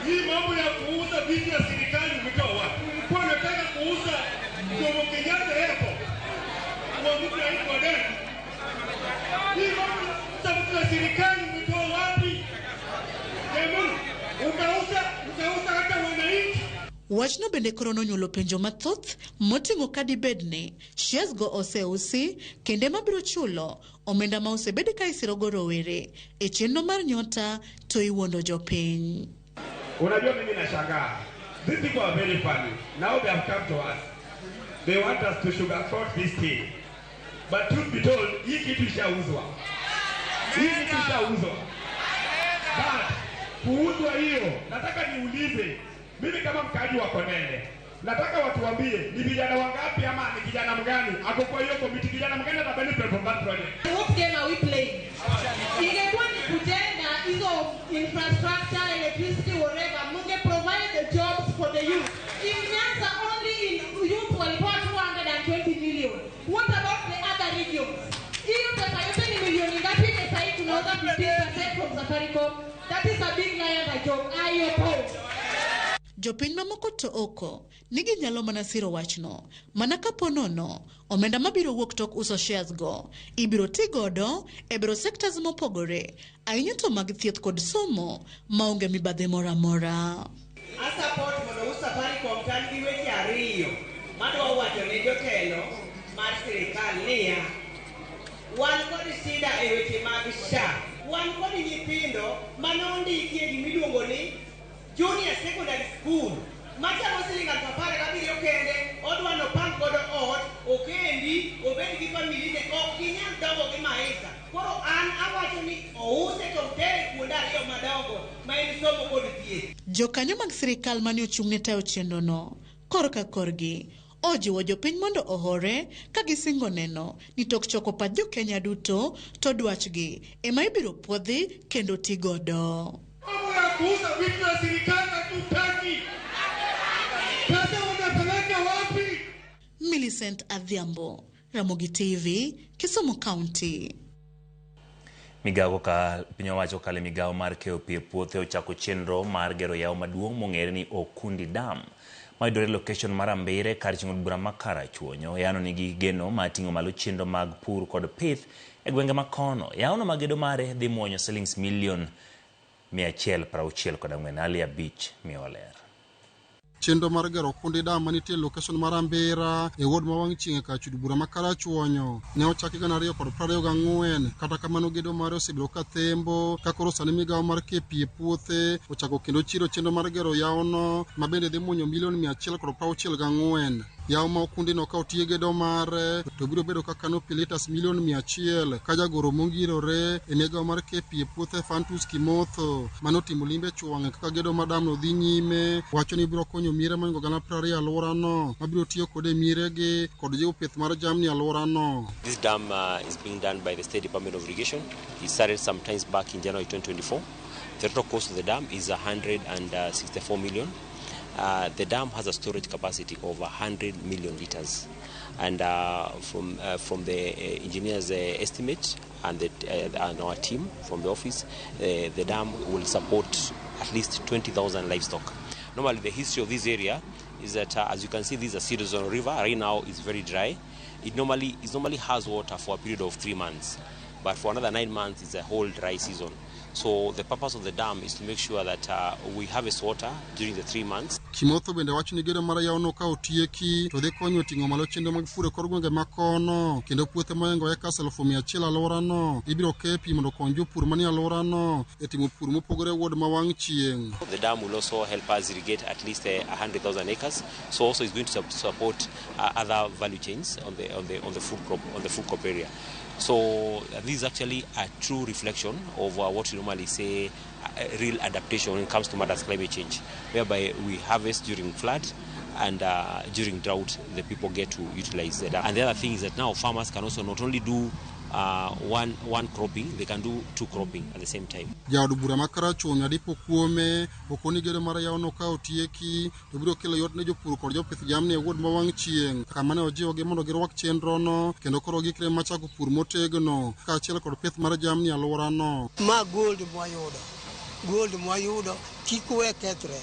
hii mambo ya kuuza vitu ya serikali umetoa wapi? Ulikuwa unataka kuuza Jomo Kenyatta Airport kwa mtu anaitwa Deni. Hii mambo ya kuuza vitu ya serikali umetoa wapi? Jamani, ukauza hata wananchi. Wachno bende koro nonyuolo penjo mathoth moting'o kadibedni shares go oseusi kende mabiro chulo omenda ma osebed ka isirogo rowere e chenro mar Nyota to iwuondo jopiny. Unajua mimi nashangaa. These people are very funny. Now they have come to us. They want us to sugarcoat this thing. But truth be told, hii kitu ishauzwa. Hii kitu ishauzwa. But kuuzwa hiyo, nataka niulize, mimi kama mkaaji wa Konene, nataka watu waambie ni vijana wangapi ama ni kijana mgani ako kwa hiyo committee, kijana mgani atabenefit from that project. What game are we playing? Ingekuwa ni kujenga hizo infrastructure, electricity, whatever, munge provide the jobs for the youth. If Nyanza only in youth walikuwa 220 million, what about the other regions? Hiyo pesa yote ni milioni ngapi? Sasa hivi tunauza 15% from Safaricom. That is a big Nyanza job. I oppose. Jopiny mamoko to oko nigi nyalo mana siro wachno mana kapo nono omenda mabiro wuok tok uso shares go ibiro ti godo e bero sectors mopogore ahinya to mag thieth kod somo maonge mibadhi moro amora. A support mondo us Safaricom tan gi weche ariyo madwa wacho ne jotelo mar sirikal niya wan kod shida e weche mag SHA. Wan kod nyithindo manondiki e gimiluongo ni Junior Secondary School. Machamo siling 17 kende, odwa no pang godo ot, okendi, obed gi family ne ok ginyal dongo gi maisha. Koro an awacho ni ouse to tere kuonde ariyo madongo ma en somo kod thieth. Jokanyo mag sirikal mane ochung'ne tayo chenro no korka korgi ojiwo jopiny mondo ohore ka gisingo neno ni tok choko pach jokenya duto to dwachgi ema ibiro puodhi kendo ti godo. Kuuza vitu ya serikali hatutaki. Pesa unapeleka wapi? Millicent Adhiambo, Ramogi TV, Kisumu County. Migago ka piny owacho kale migawo mar keyo pi e puothe ochako chenro mar gero yawo maduong' mong'ere ni Okundi Dam mayudore location mar Ambire kar ching'o bura ma Karachuonyo. Yano nigi geno mating'o malo chenro mag pur kod pith e gwenge makono. Yawono magedo mare dhi muonyo shillings million 164 Alia Beach mioler. Chenro mar gero Okundi Dam manitie location mar Ambira e ward ma wang' chieng' ka chud bura ma Karachuonyo ne ochaki gana 2024 kata kamano gedo mare osebiro ka thembo ka koro sani migawo mar kepi e puothe ochako kendo chiro chenro mar gero yawono ma bende dhi muonyo million 164. Yawo ma Okundi no ka otie gedo mare to biro bedo kaka no litres million 100 ka jagoro mongirore e migawo mar kepi e puothe Fantus Kimotho manotimo limbe chuang'e kaka gedo madam no dhi nyime wacho ni biro konyo miere mango gana 20 alworano mabiro tiyo kode miregi kod jiwo pith mar jamni alworano. This dam is being done by the State Department of Irrigation. It started sometimes back in January 2024. The total cost of the dam is 164 million. The dam has a storage capacity of 100 million liters, and from the engineer's estimate and our team from the office, the dam will support at least 20,000 livestock. Normally, the history of this area is that, as you can see, this is a seasonal river. Right now, it's very dry. It normally has water for a period of 3 months, but for another 9 months, it's a whole dry season. So the purpose of the dam is to make sure that we harvest water during the 3 months. Kimotho bende wacho ni gedo mar yawono ka otieki to dhi konyo ting'o malo chenro mag pur e kor gwenge makono kendo puothe moingo ekas 100,000 alworano ibiro ke pi mondo okony jopur manie alworano e timo pur mopogore ward ma wang' chieng'. The dam will also help us irrigate at least 100,000 acres. So also it's going to support other value chains on the food crop area. So this is actually a true reflection of what we normally say real adaptation when it comes to matters climate change, whereby we harvest during flood and during drought the people get to utilize the dam. And the other thing is that now farmers can also not only do one cropping, they can do 2 cropping at the same time. Jaod bura ma Karachuonyo adipo kuome okoni gedo mar yawono ka otieki to biro kelo yot ne jopur kod jopith jamni e wuod ma wang' chieng' kama ne ojiwogi mondo girwak chenrono kendo koro gikre machako pur motegno kaachiel kod pith mar jamni alworano. Ma gold mwayudo kik we kethre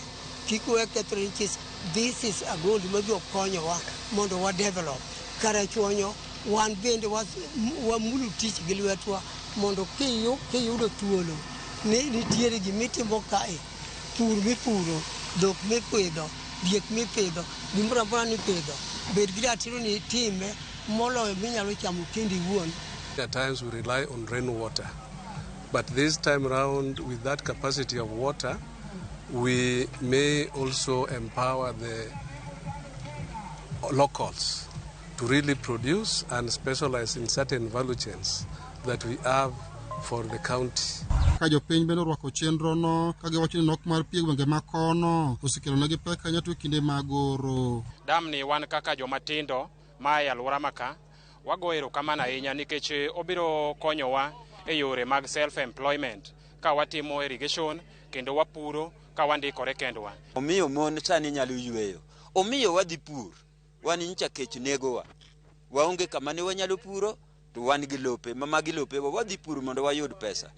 nikech this is a gold ma biro konyowa mondo wa develop Karachuonyo. Wan bende wamulu tich gi lwetwa mondo kiyudo thuolo nitiere gimitimo kae pur mipuro dhok mipidho diek mipidho gimoro amora nipidho bed gi ratiro ni time moloyo minyalo chamo kendi wuon. At times we rely on rainwater, but this time around with that capacity of water we may also empower the locals to really produce and specialize in certain value chains that we have for the county. Ka jopiny bende orwako chenro no ka giwacho ni nok mar pie gwenge makono osekelo negi pek ahinya to kinde mag oro. Dam ni wan kaka joma tindo ma e alwora maka wago erokamano ahinya nikech obiro konyowa e yore mag self employment ka watimo irrigation kendo wapuro ka wandikore kendwa. Omiyo mon sani nyalo yweyo, omiyo wadhi pur, wan nyicha kech negowa, waonge kama ne wanyalo puro to wan gi lope, magi lope wadhi pur mondo wayud pesa.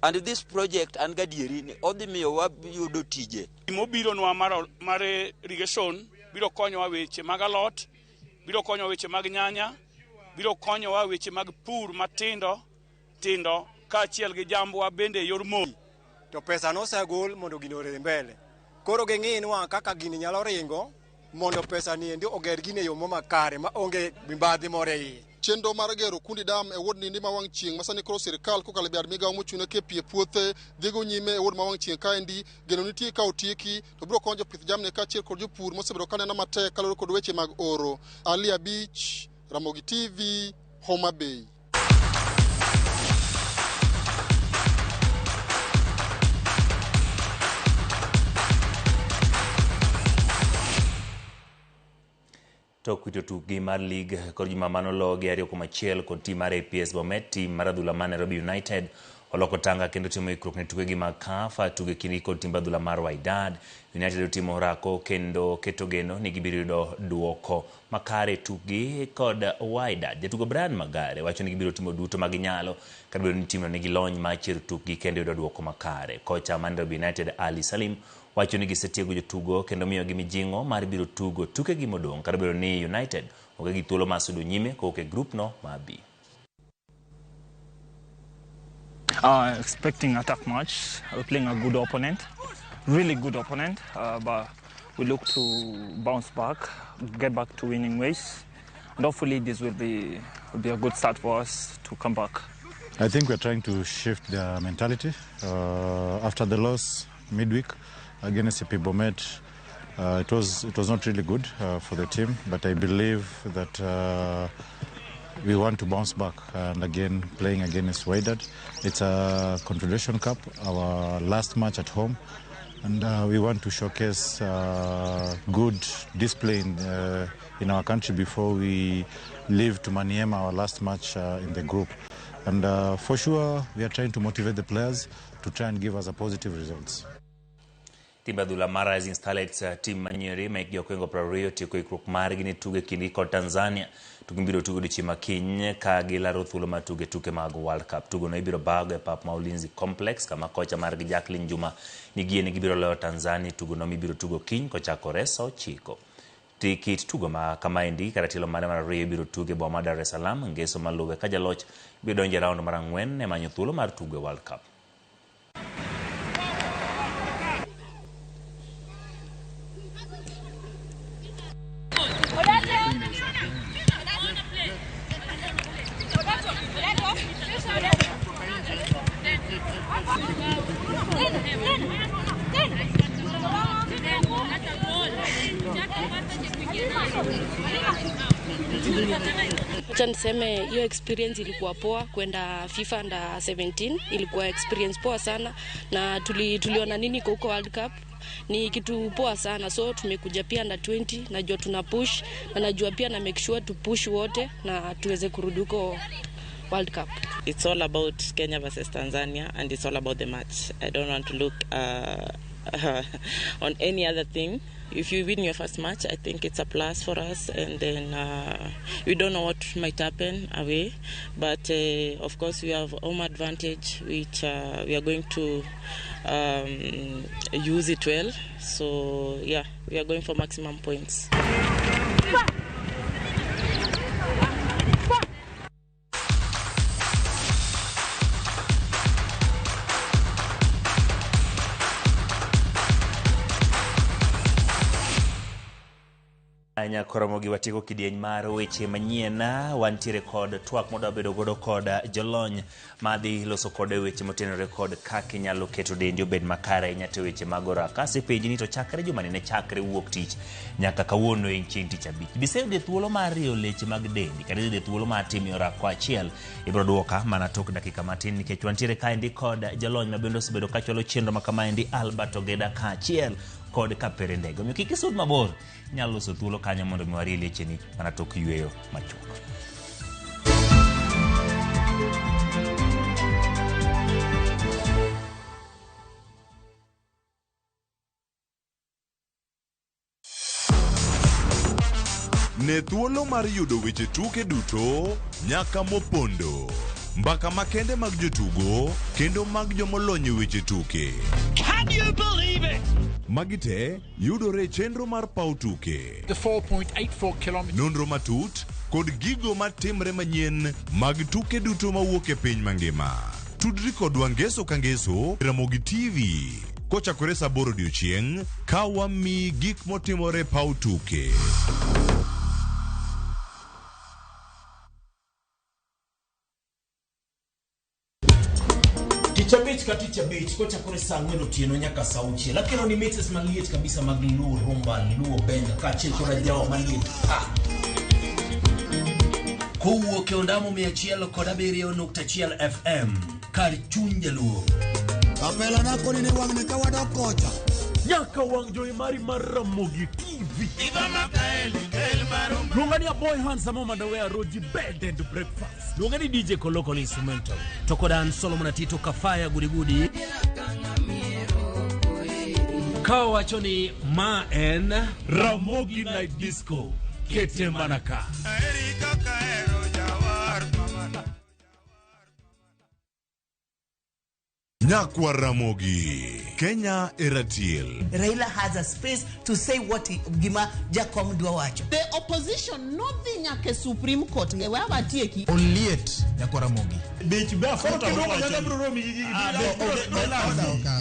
And this project an gadieri ni odhi miyo wayudo tije. Mobiro nwa mar irrigation biro konyowa weche mag alot, biro konyowa weche mag nyanya, biro konyowa weche mag pur matindo tindo kaachiel gi jambwa bende yor mo. To pesa no osegol mondo gino ore mbele. Koro ging'inwa kaka gini nyalo ringo mondo pesa ni endi oger gine yo makare ma onge mibadhi more iye. Chenro mar gero kundi dam e wod nindi ma wang' chieng' masani koro sirkal kokalo biad migawo mochune ke pie puothe dhigo nyime e wod ma wang' chieng' kaendi geno nitie ka otieki to biro konyo jopith jamni kaachiel kod jopur mosebedo ka neno matek kaluwore kod weche mag oro. Ali Abich, Ramogi TV, Homa Bay. Tok wito tukgi mar lig kod juma manolo gi 2-1 kod tim mar APS Bomet, tim mar adhula mar Nairobi United oloko tanga kendo timo ikruok ne tukegi mag CAF, tuge kini kod tim adhula mar Wydad. United otimo orako kendo keto geno ni gibiro yudo duoko makare tukgi kod Wydad. Jatugo Brian Magare wacho ni gibiro timo duto maginyalo ka bedo ni timno nigi lony mar chiro tukgi kendo yudo duoko makare. Kocha mar Nairobi United Ali Salim wacho ni gisetiego jotugo kendo miyo gi mijing'o mar biro tugo tukegi modong' kata bedo ni United onge gi thuolo mar sudo nyime kowuok e grup no mar B. Expecting a tough match. We're playing a good opponent, really good opponent, but we look to bounce back, get back to winning ways, and hopefully this will be a good start for us to come back. I think we're trying to shift the mentality. After the loss midweek against AP Bomet, it was not really good for the team, but I believe that we want to bounce back and again playing against Wydad. It's a Confederation Cup, our last match at home, and we want to showcase good display in our country before we leave to Maniema, our last match in the group. And for sure, we are trying to motivate the players to try and give us a positive results. Tim adhula mar Rising Starlets tim manyere ma ikgi okwengo 20 tieko ikruok margi ne tuge kindi kod Tanzania. Tugimbiro tugo odiochieng' makiny ka gilaro thuolo mar tuge tuke mag World Cup. Tugo no ibiro bago e pap ma Ulinzi Complex kama kocha margi Jacqueline Juma nigie ni gibiro loyo Tanzania. Tugo no ibiro tugo kiny kochakore saa 9. Tikit tugo ma kamaendi kata tielo mare mar 2 ibiro tuge boma mar Dar es Salaam ngeso maluwe ka jaloch biro donjo e round mar 4 e manyo thuolo mar tugo World Cup. Acha niseme hiyo experience ilikuwa poa. Kwenda FIFA under 17 ilikuwa experience poa sana, na tuliona nini kwa huko World Cup ni kitu poa sana. So tumekuja pia under 20, najua tuna push na najua pia na make sure to push wote na tuweze kurudi huko World Cup. It's all about Kenya versus Tanzania, and it's all about the match. I don't want to look on any other thing. If you win your first match, I think it's a plus for us, and then we don't know what might happen away, but of course we have home advantage, which we are going to use it well. So yeah, we are going for maximum points. Anya koromogi watiko kidieny mar weche manyien wantiere kod twak moda bedo godo kod jolony madhi loso kod weche motenore kod kaka inyalo keto dendi obed makare nyate weche magora kasi penjni to chakre jumani ne chakre wuok tich nyaka kawuono en chieng' tich abich biseyudo thuolo mar riyo leche mag dendi kata yudo thuolo mar timo orako achiel ibro duoka mana tok dakika matin nikech wantiere kaendi kod jolony mabende osebedo kachwalo chenro makamaendi Albert Ogeda kaachiel kod kapere ndege omiyo kik isud mabor nyalo loso thuolo kanyo mondo miwari lecheni mana tok yweyo machuok. Ne thuolo mar yudo weche tuke duto nyaka mopondo mbaka makende mag jotugo kendo mag jomolony weche tuke. Can you believe it? Magite yudore chenro mar pau tuke. The 4.84 kilometers. Nonro matut kod gigo matimre manyien mag tuke duto mawuok e piny mangima. Tudri kod wangeso kangeso Ramogi TV. Kochakore saa 8 odiechieng' ka wami gik motimore pau tuke. Ticha beach kocha kore saa 4 otieno nyaka saa 6 lakini ni mixes maliet kabisa mag Luo Rumba Luo Benga kaachiel kod jawa maliet kowuok e ondamo 107.1 FM kar chuny jaluo apela nako ni wang' ne ka wadok kocha nyaka wang' joy mari mar Ramogi TV Lungani a boy handsome underwear Roji bed and breakfast. Lungani DJ Kolokolo instrumental. Tokodan Solomon Atito Kafaya Gudi. Kawa wachoni Ma en Ramogi Night Disco. Kete Manaka. Nyakwa Ramogi, Kenya Eratiel. Raila has a space to say what Gima Jakom Dwawacho. The opposition, nothing like a Supreme Court. Onliet Nyakwa Ramogi.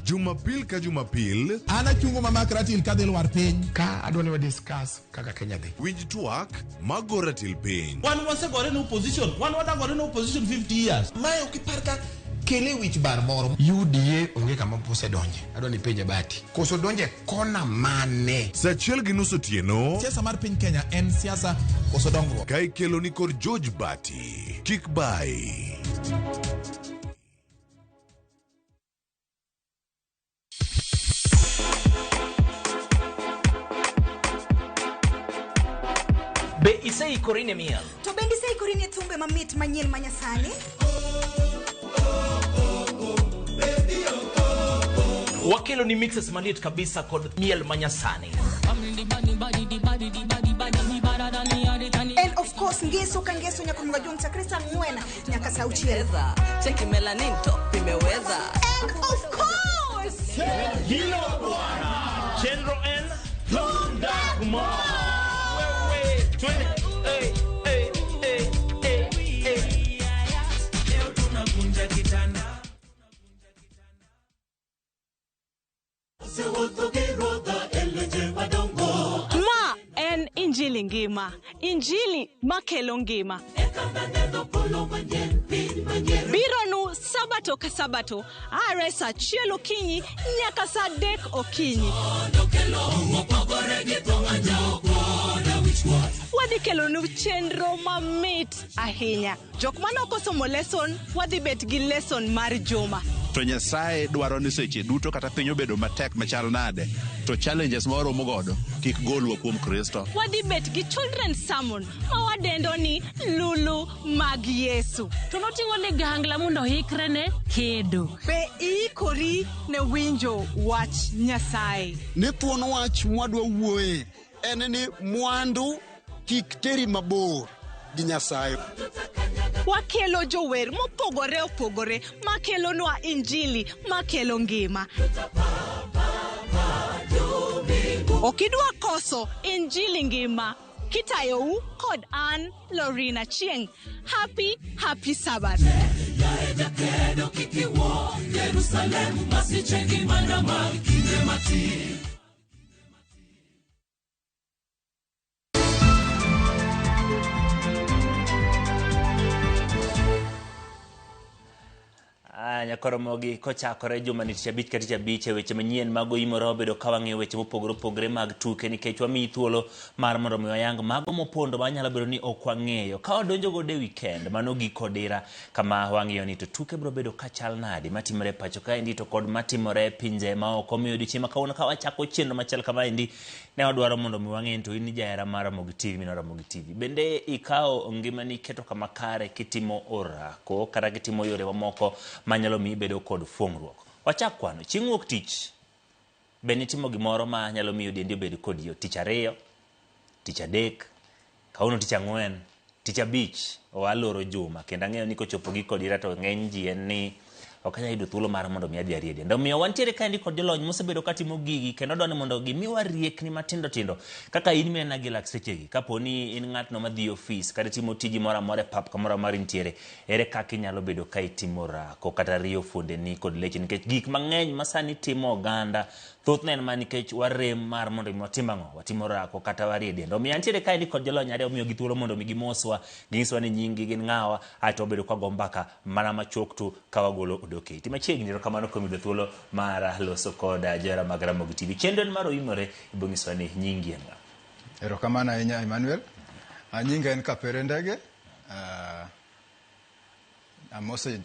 Jumapil ka Jumapil. Ana chungo mama Ratil kadel war piny. Ka adwani wa discuss kaka Kenya dhi. Winj twak magoratil piny. One was a gotten opposition. One was a gotten opposition 50 years. Mae ukiparka kele wich bar moro UDA onge kama pose donje adoni penje bati koso donje kona mane Sachiel gi nus otieno siasa mar piny Kenya en siasa koso dongruok kai kelo ni kod George Bati kik bai Be isei korine miel to bendi sei korine thumbe mamit manyien manyasani Wakelo ni mixes maliet kabisa kod miel manyasani. And of course ngeso kangeso nyakumga jonta krista ngwena nyaka sauchieza cheki melanin top imeweza and of course Hilo bwana Chenro en Thundakmo wewe twende leo tunakunja kitanda Ma en injili ngima, injili makelo ngima. Bironu sabato ka sabato, are sa achiel okinyi nyaka sa 3 okinyi. Wadhi kelo nu chenro mamit ahinya. Jok manoko somo lesson, wadhi bet gi lesson mar juma. To Nyasaye dwaro ni seche duto kata piny obedo matek machal nade to challenges moro mogodo kik golwa kuom Kristo. Wadhi bet gi children's sermon ma wadendo ni lulu mag Yesu. To noting'o ligangla mondo hikre ne kedo. Be ikori ne winjo wach Nyasaye. ne thuon wach mwadwa wuoye en ni mwandu kik teri mabor gi Nyasaye. Wakelo jower mopogore opogore makelo nwa injili makelo ngima. Okidwa koso injili ngima kitayou kod an Lorina Chieng. Happy Sabbath. ng'anya koromogi kochakore juma ni tich kati chabich weche manyien mago imoro bedo ka wang'e weche mopogore opogore mag tuke nikech wami thuolo mar mondo mi wayang mago mopondo manyalo bedo ni ok wang'eyo ka wadonjo go de weekend mano giko dira kama wang'iyo ni to tuke bro bedo ka chal nadi matimore pacho ka endi to kod matimore pinje ma ok omiyo dichiema kawuono ka wachako chenro machal kama endi ne wadwaro mondo mi wang'e to in jahera mar Ramogi TV minora Ramogi TV bende ikao ngimani keto kama kare kitimo orako kata kitimo yore mamoko manyalo mi bedo kod fuongruok. Wachak kwano chieng' wuok tich bende timo gimoro ma nyalo miyo dendi bedo kod yo tich ariyo, tich adek, kauno tich ang'wen, tich abich waloro juma kendo ang'eyo ni kochopo giko dira to ng'eny ji en ni okanya yudo thuolo mar mondo mi adhi ariedi. Ndo miyo wantiere kaendi kod jolony mosebedo katimo gigi kendo dwani mondo gimiwa riekni matindo tindo kaka in mena gi lak sechegi kaponi in ng'atno madhi ofis kata timo tiji moro amora pap kamoro amora intiere ere kaka inyalo bedo ka itimo rako kata riyo fuondeni kod leche nikech gik mang'eny masani timo oganda thothne en ma nikech warem mar mondo mi watim ang'o watimo rako kata wariedi. Ndo miyo antiere kaendi kod jolony ariyo miyo gi thuolo mondo mi gimoswa ginyiswa ni nyingi gin ng'awa ato bedo ka go mbaka mana machok tu ka wagolo odoke iti machiegni ro kamano kuom yudo thuolo mar loso koda jera mag Ramogi TV chenro maro imore ibongiswa ni nyingi en ng'a. Erokamano ahinya Emmanuel. Nyinga en Kapere Ndege. Amose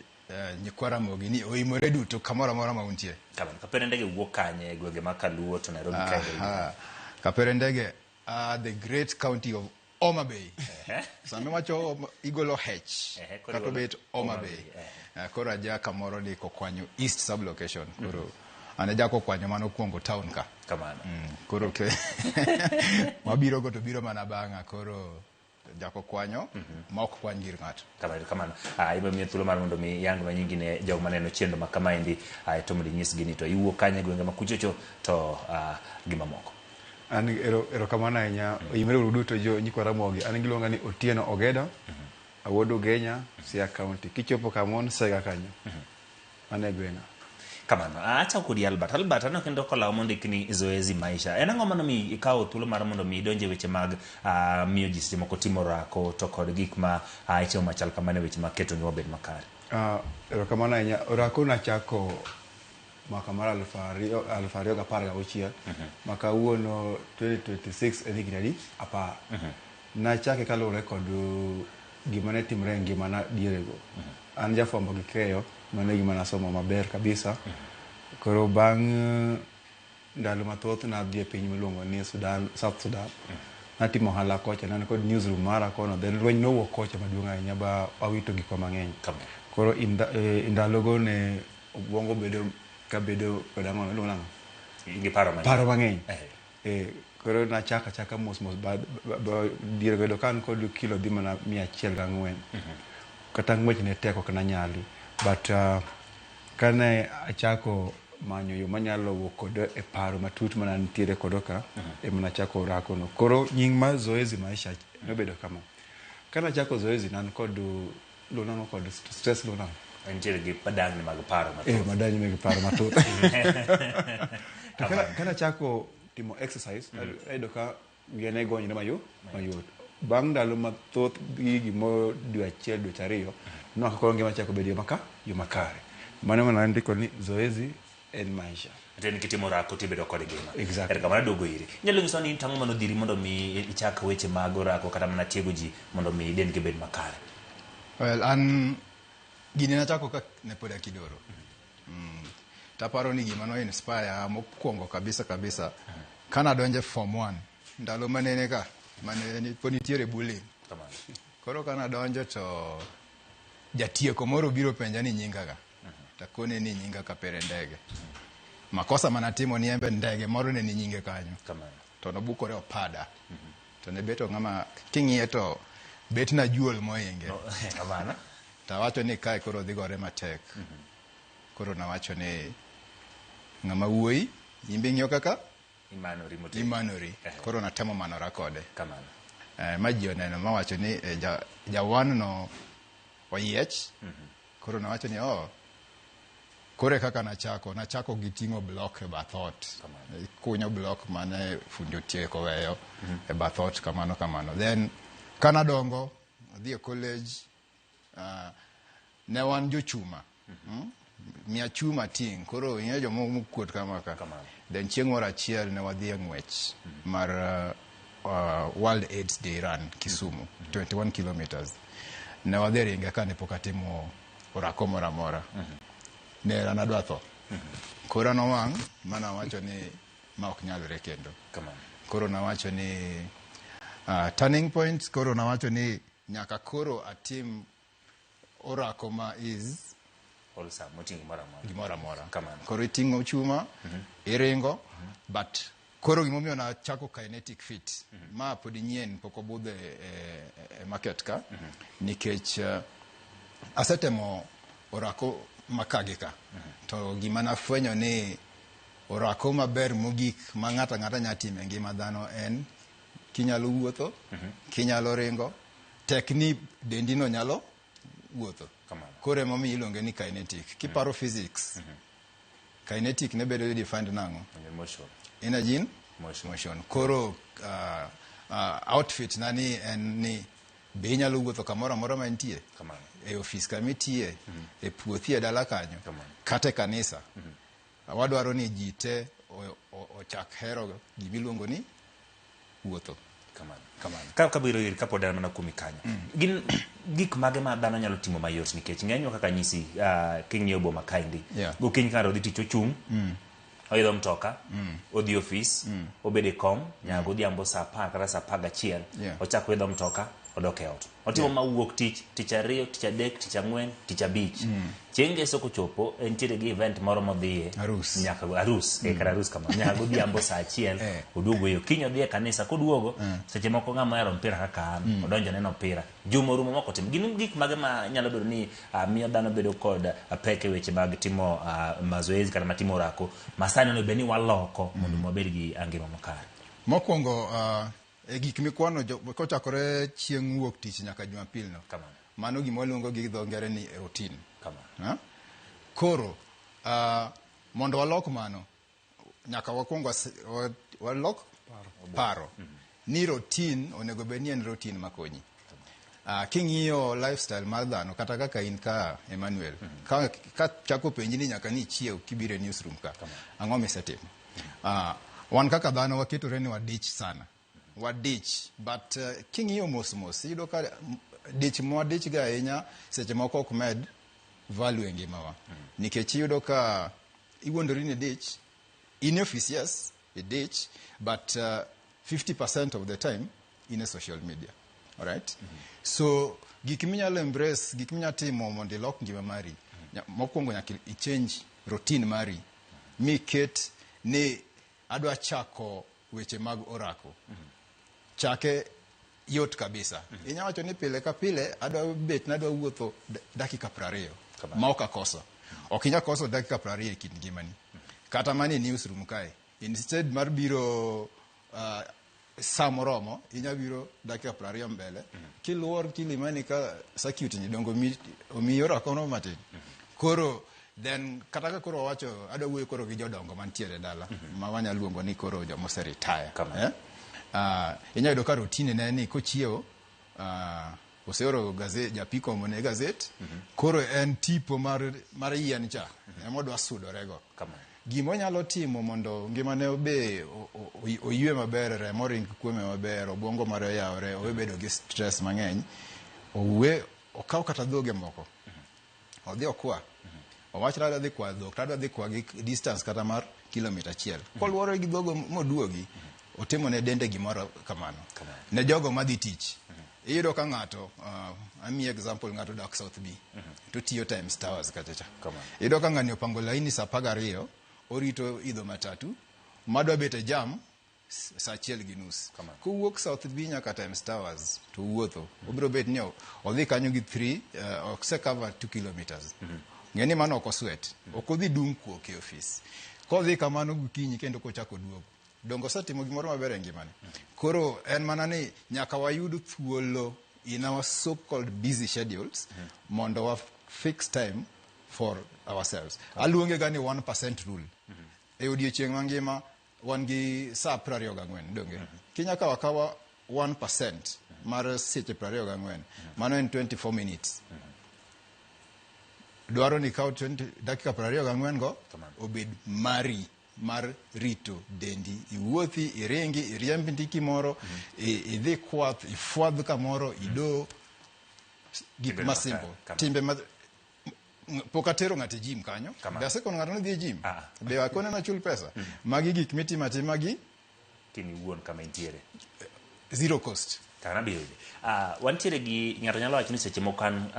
nyikwa Ramogi ni oimore duto kamoro amora ma untie. Kapere Ndege wuok kanye gwenge ma Kaluo to Nairobi kae. Kapere Ndege the great county of Homa Bay. Sami wacho igolo H. Kato bet Homa Bay. Koro aja kamoro ni kokwanyo East sub location. Koro anaja kokwanyo mano kuongo town ka. Kamano. Koro ke mabiro go to biro mana banga koro jako kwanyo ma ok kwany gir ng'ato. Kamano. Ibo mi thuolo mar mondo mi yang ma nyingine jogo maneno chenro ma kama endi to mondo nyisgi ni to iwuok kanye gwenge ma kuchocho to gima moko. An erokamano ahinya imre duto jo nyikwa Ramogi an giluonga ni Otieno Ogeda Awuod Ogenya Siaya County kichopo kamon Sega kanyo ane gwena kamano. Acha kodi Albert ano kendo kola mondo ikni zoezi maisha en ang'o mano mi ikawo thuolo mar mondo mi donje weche mag miyo ji moko timo rako to kod gik ma ichimo machal kamane weche mag keto ni obed makare. Erokamano ahinya orako na chako mwaka mara 2016 mwaka uono 2026 edhi gidadi apa na chake kalure kod gimane timre ngimana dierego an jafwambo gi keyo mane gimana somo maber kabisa koro bang' ndalo mathoth nadhi e piny miluongo ni South Sudan natimo ohala kocha nan kod newsroom mara kono then lweny nowuok kocha maduong' ahinya ba wawito gikwa mang'eny koro ndalogo ne obwongo bedo kabedo koda ngono lo nang gi paro mang'eny koro na chaka mos ba dire godo kan kod kilo dhi mana 104 kata ng'wech ne teko kana nyali but kane achako manyo yo manyalo wuok kod e paro matut mana nitiere kodoka mana chako rako no koro nying ma zoezi maisha nobedo kama kana chako zoezi nan kod lo nang kod stress lo nang nitiere gi madangni mag paro matut madangni mag paro matut kana chako timo exercise edo ka wiene gonyre mayot bang' ndalo mathoth gigi mo dwe achiel dwe ariyo no koro ngima chako bedo yo makare mano mana ndiko ni zoezi en maisha ten kitimo rako tibedo kod ngima exactly kamano dogo iri nyalo nyiso ni tang'o mano dhiri mondo mi ichak weche mag rako kata mana tiego ji mondo mi den gi bed makare. Well an gini nachako ka ne pod akidoro taparo ni gima no inspire mokwongo kabisa kana donje form 1 ndalo manene ka mane ponitiere bullying koro kana donjo to jatieko moro biro penja ni nyinga ga takone ni nyinga Kapere Ndege makosa manatimo ni embe ndege moro ne ni nyinge kanyo to nobukore opada to ne beto ng'ama king'iye to bet na juol moinge kamano tawacho ni kai koro dhi gore matek koro nawacho ni ng'ama wuoi imbe ng'iyo kaka imanori koro natemo manora kode kamano maji oneno mawacho ni jawan no oyiech koro nawacho ni kore kaka nachako giting'o block e bathot kunyo block mane fundi otieko weyo e bathot kamano then kana dongo adhi e college ne wan jochuma mia chuma ting koro ing'e jomo mukuot kama ka then chieng' moro achiel ne wadhi e ng'wech mar World AIDS Day Run Kisumu 21 kilometers ne wadhi ringe ka ne pok atimo orako moro amora ne an adwa tho koro nowang' mana wacho ni ma ok nyalre kendo koro nawacho ni turning point koro nawacho ni nyaka koro atim orako ma is also moting gimora mora koro iting'o chuma iringo but koro gimomiyo na chako kinetic fit ma pod nyien pok obudhe e market ka nikech asetemo orako makagi ka to gima nafwenyo ni orako maber mogik ma ng'ata nya timo e ngima dhano en kinyalo wuotho kinyalo ringo tekni dendino nyalo wuotho kore momi iluonge ni kinetic kiparo physics kinetic ne bedo defined nango energy motion koro outfit nani en ni be inyalo wuotho kamoro amora ma intie e office kamitie e puothi e dala kanyo kata kanisa wadwaro ni ji te ochak hero gimiluongo ni wuotho ka biro ir kapo dano mana kumi kanyo gin gik mage ma dhano nyalo timo mayot nikech ng'enyo kaka nyisi king'iyo boma kaindi gokinyi kar odhi tich ochung' oidho mtoka odhi ofis obede kom nyaka godhiambo saa 10 kata saa 11 ochako idho mtoka odok e ot otimo mawuok tich ariyo tich adek tich ang'wen tich abich chieng' ngeso kochopo entiere gi event moro modhiye nyaka arus kara arus kama nyaka godhiambo saa 1 oduogo yo kiny odhi e kanisa koduogo seche moko ng'ama ohero mpira kaka an odonjo neno mpira juma rumo moko tim gin gik mage ma nyalo bedo ni miyo dhano bedo kod pek e weche mag timo mazoezi kata matimo orako masani onego bed ni waloko mondo wabed gi ngima makare. Mokwongo e gik mikwano kochakore chieng' wuok tich nyaka Jumapil no mano gima waluongo gi dho ngere ni routine koro mondo walok mano nyaka wakwongo walok paro ni routine onego bed ni en routine makonyi king'iyo lifestyle mar dhano kata kaka in ka Emmanuel ka chako penji ni nyaka ni chiew kibire newsroom ka ang'o misetimo wan kaka dhano waketore ni wadich sana wadich but king'iyo mos iyudo ka dich mwadich ga ahinya seche moko ok med value e ngimawa nikech iyudo ka iwuondori ni dich in office yes a ditch but 50% of the time in a social media alright so gik minyalo embrace gik minyalo timo mondo ilok ngima mari mokwongo nyaka i-change routine mari miket ni adwa chako weche mag orako chake yot kabisa inya wacho ni pile ka pile adwa bet na adwa wuotho dakika 20 ma ok akoso ok inya koso dakika 20 e kind ngimani kata mani newsroom kae instead mar biro saa moromo inya biro dakika 20 mbele kiluor kilimani ka circuit ni dongo omi orako no matin koro then kata ka koro wacho adwa wuoyo koro gi jodongo mantiere dala ma wanya luongo ni koro jomose retire inya yudo ka routine ne ni kochiewo oseoro gazet japiko mone gazet koro en tipo mar yien cha emodwa sudorego gimo nyalo timo mondo ngimane obe oyue maber remo ring kuome maber obwongo mare yawre obedo gi stress mang'eny okaw kata dhoge moko odhi okwa owachra adwa dhi kwa dhok adwa dhi kwa gi distance kata mar kilomita 1 koluwore gi dhogo moduogi otimo ne dende gimoro kamano ne jogo madhi tich iyudo ka ng'ato ami example ng'ato dak South B to tiyo Times Towers kachacha iyudo ka ng'ani opango laini saa 12 orito idho matatu madwa bete jam saa 1:30 kowuok South B nyaka Times Towers to wuotho obiro bet ni odhi kanyo gi 3 okse cover 2 kilometers ngeni mano ok oswet ok odhi dung kuok e office kodhi kamano gokinyi kendo kochako duogo dongo satimo gimoro maber e ngimane koro en mana ni nyaka wayud thuolo in our so called busy schedules mondo wa fix time for ourselves aluonge gani 1% rule e odiechieng' mangima wan gi saa 24 donge kinyaka wakawa 1% mar seche 24 mano en 24 minutes dwaro ni kao 20 dakika 24 go obed mari mar rito dendi, iwuothi, iringi, iriembi ndiki moro, idhi kwath, ifuadh kamoro, ido gik masimple. Timbe pokatero ng'ati jim kanyo. Be asekono ng'ato ni dhi jim. Be akone na chul pesa. Magi gik mitima magi timi wuon kama intiere. Zero cost. Kana biro. Wantiere gi ng'ato nyalo wacho ni seche mokan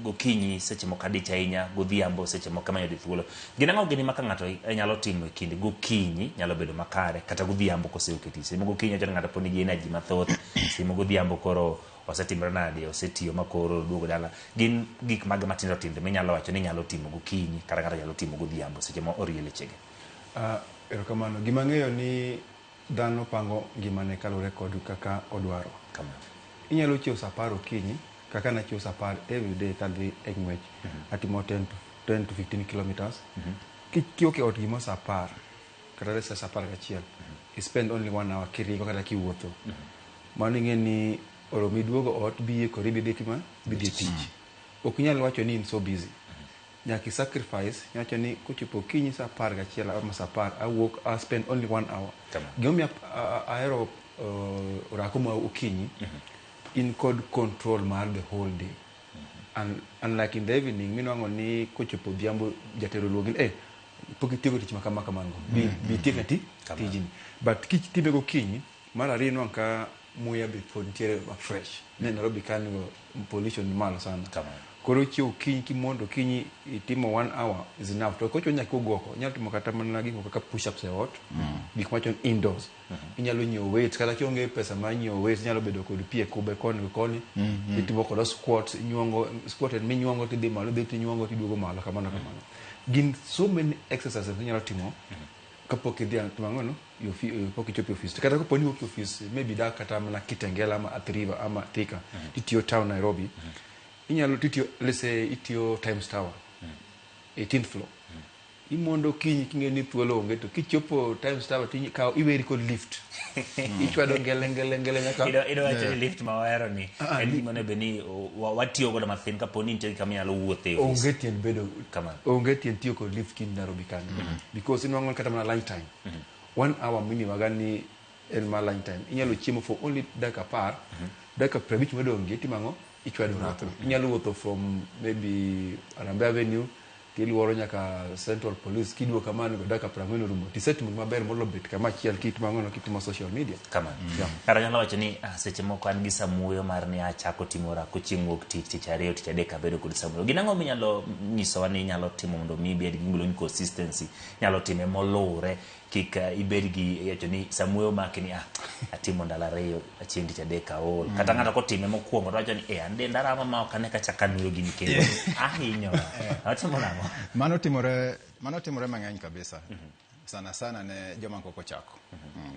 gokinyi, seche mokadich ahinya, godhiambo, seche mokama yodi thuolo. Ginang'o gini maka ng'ato nyalo timo e kinde gokinyi, nyalo bedo makare, kata godhiambo kose oketi. Seche gokinyi wacho ng'ato poni gi energy mathoth, seche godhiambo koro osetimre nade, osetiyo makoro duogo dala. Gin gik mag matindo tindo minyalo wacho ni nyalo timo gokinyi, kata ng'ato nyalo timo godhiambo seche mo oriele chege. Erokamano, gima ng'eyo ni dhano pango ngimane kalure kod kaka odwaro. Inyalo chiew sa 10 okinyi, kaka na chiew sa 10 every day kadhi e ng'wech, atimo 10 to 15 kilometers. Kiwuok e ot gimo sa 10, kata sa 11, you spend only 1 hour kiringo kata kiwuotho. Mano ing'e ni oromi duogo ot biye kori bidhi tich. Ok inyal wacho ni in so busy. Nyaki sacrifice, nyacho ni kuchopo okinyi sa 11 ama sa 10, awuok, I spend only 1 hour. Gimi aero orako ma okinyi, in kod control mar the whole day. And unlike in the evening, minwango ni kuchopo dhiambo jatero luogin, pok itieko tich makama kamango. Bi tieka tijini. But kitime gokinyi, mara ri nwang ka muya be pod ntiere fresh. Ne Nairobi kanyo pollution ni malo sana. Koro chiew okinyi kimondo okinyi itimo 1 hour is enough. To kocho nyaka ugoko, nyalo timo kata mana gik kaka push ups e ot, gik macho indoors. Inyalo nyiewo weights, kata kionge pesa ma nyiewo weights, nyalo bedo kod pie kube koni. Itimo kod squats, squat and minyuongo tidhi malo, dhi tinyuongo tiduogo malo kamano. Gin so many exercises inyalo timo kapok idhi antumangono, pok ichopo office. Kata kaponi wuok office, maybe da kata mana Kitengela ama Athi River ama Thika, titiyo town Nairobi. Inyalo titiyo, let's say itiyo Times Tower, 18th floor. Imondo kinyi kingeni thuolo onge to kichopo Times Tower kao iweri kod lift. Ichwado ngele nyaka. Ido wacho lift mawero ni. Eni mane beni watiyo godo mathin kaponi nitie kama nyalo wuothe. Onge tien bedo kama. Onge tien tiyo kod lift kin Nairobi kan. Because inwango kata mana lunch time. 1 hour mini magani en ma lunch time. Inyalo chiemo for only dakika 10. Dakika 15 medonge timango. Ichwado rato. Inyalo wuotho from maybe Arambe Avenue tiluoro nyaka Central Police, kidwo kamano go dakika 40 rumo. Tisetimo maber molo bet kama chiel kitimo social media. Kamano. Kara nyalo wacho ni seche moko an gi samuoyo mar ni achako timo rako chieng' wuok tich ariyo tich adek abedo kod samuoyo. Ginang'o minyalo nyisowa ni nyalo timo mondo mi bed gi ngolo consistency, nyalo time molure kik ibed gi yacho ni samuoyo makni atimo ndala ariyo chieng' tich adek aol. Kata ng'ato kotime mokwongo to wacho ni ande ndarama ma ok ane kachaka nuyo gini kendo ahinyo. Atimo nang'o? Mano timore mang'eny kabisa. Sana ne joma koko chako.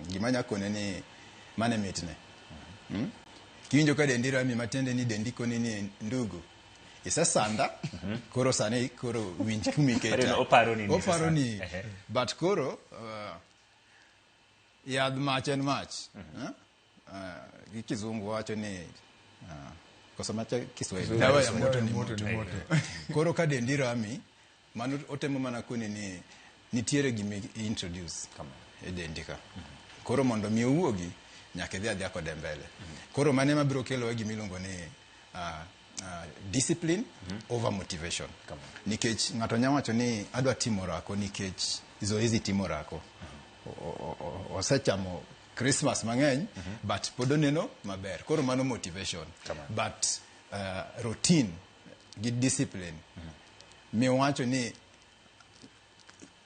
Gima nyakone ni mane mitne. Kiwinjo ka dendi rami matende ni dendi koni ni ndugu. Isa sanda, koro sane, koro winj kumiketa. Oparo ni. But koro, yadh mach en mach. Kizungu wacho ni, kosa macha Kiswahili. Dawa ya moto ni moto. Koro ka dendi rami, mano otemo mana kuni ni nitiere gimi introduce e dendika. Koro mondo mi owuogi nyaka dhi adhiya kode mbele. Koro mane mabiro kelo gimi iluongo ni discipline over motivation. Nikech ng'ato nyawacho ni adwa timo rako nikech zoezi timo rako. Osechamo Christmas mang'eny, but podo neno maber. Koro mano motivation. But routine gi discipline mi wacho ni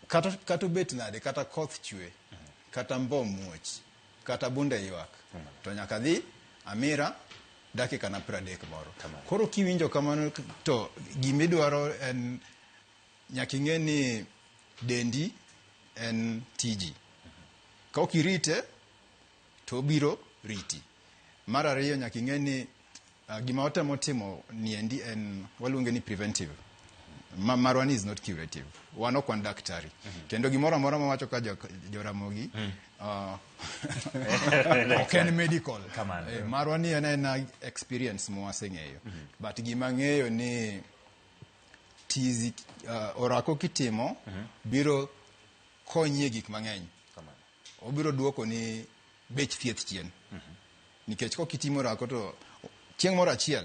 kata bet nade, kata koth chwe, kata mbom muoch, kata bunde ywak, to nyaka dhi amira dakika na 30 moro. Koro kiwinjo kamano to gimidwaro en nyaka ing'e ni dendi en tiji. Ka ok irite to biro riti. Mar ariyo nyaka ing'e ni gima watemo timo niendi en waluonge ni preventive. Marwani is not curative. Wano kwan daktari. Kendo gimoro amora mawacho ka joramogi ok medical. Marwani en experience mwaseng'eyo. But gima ng'eyo ni tizi orako kitimo biro konye gik mang'eny. Obiro duoko ni bech thieth chien. Nikech ko kitimo orako to chieng' moro achiel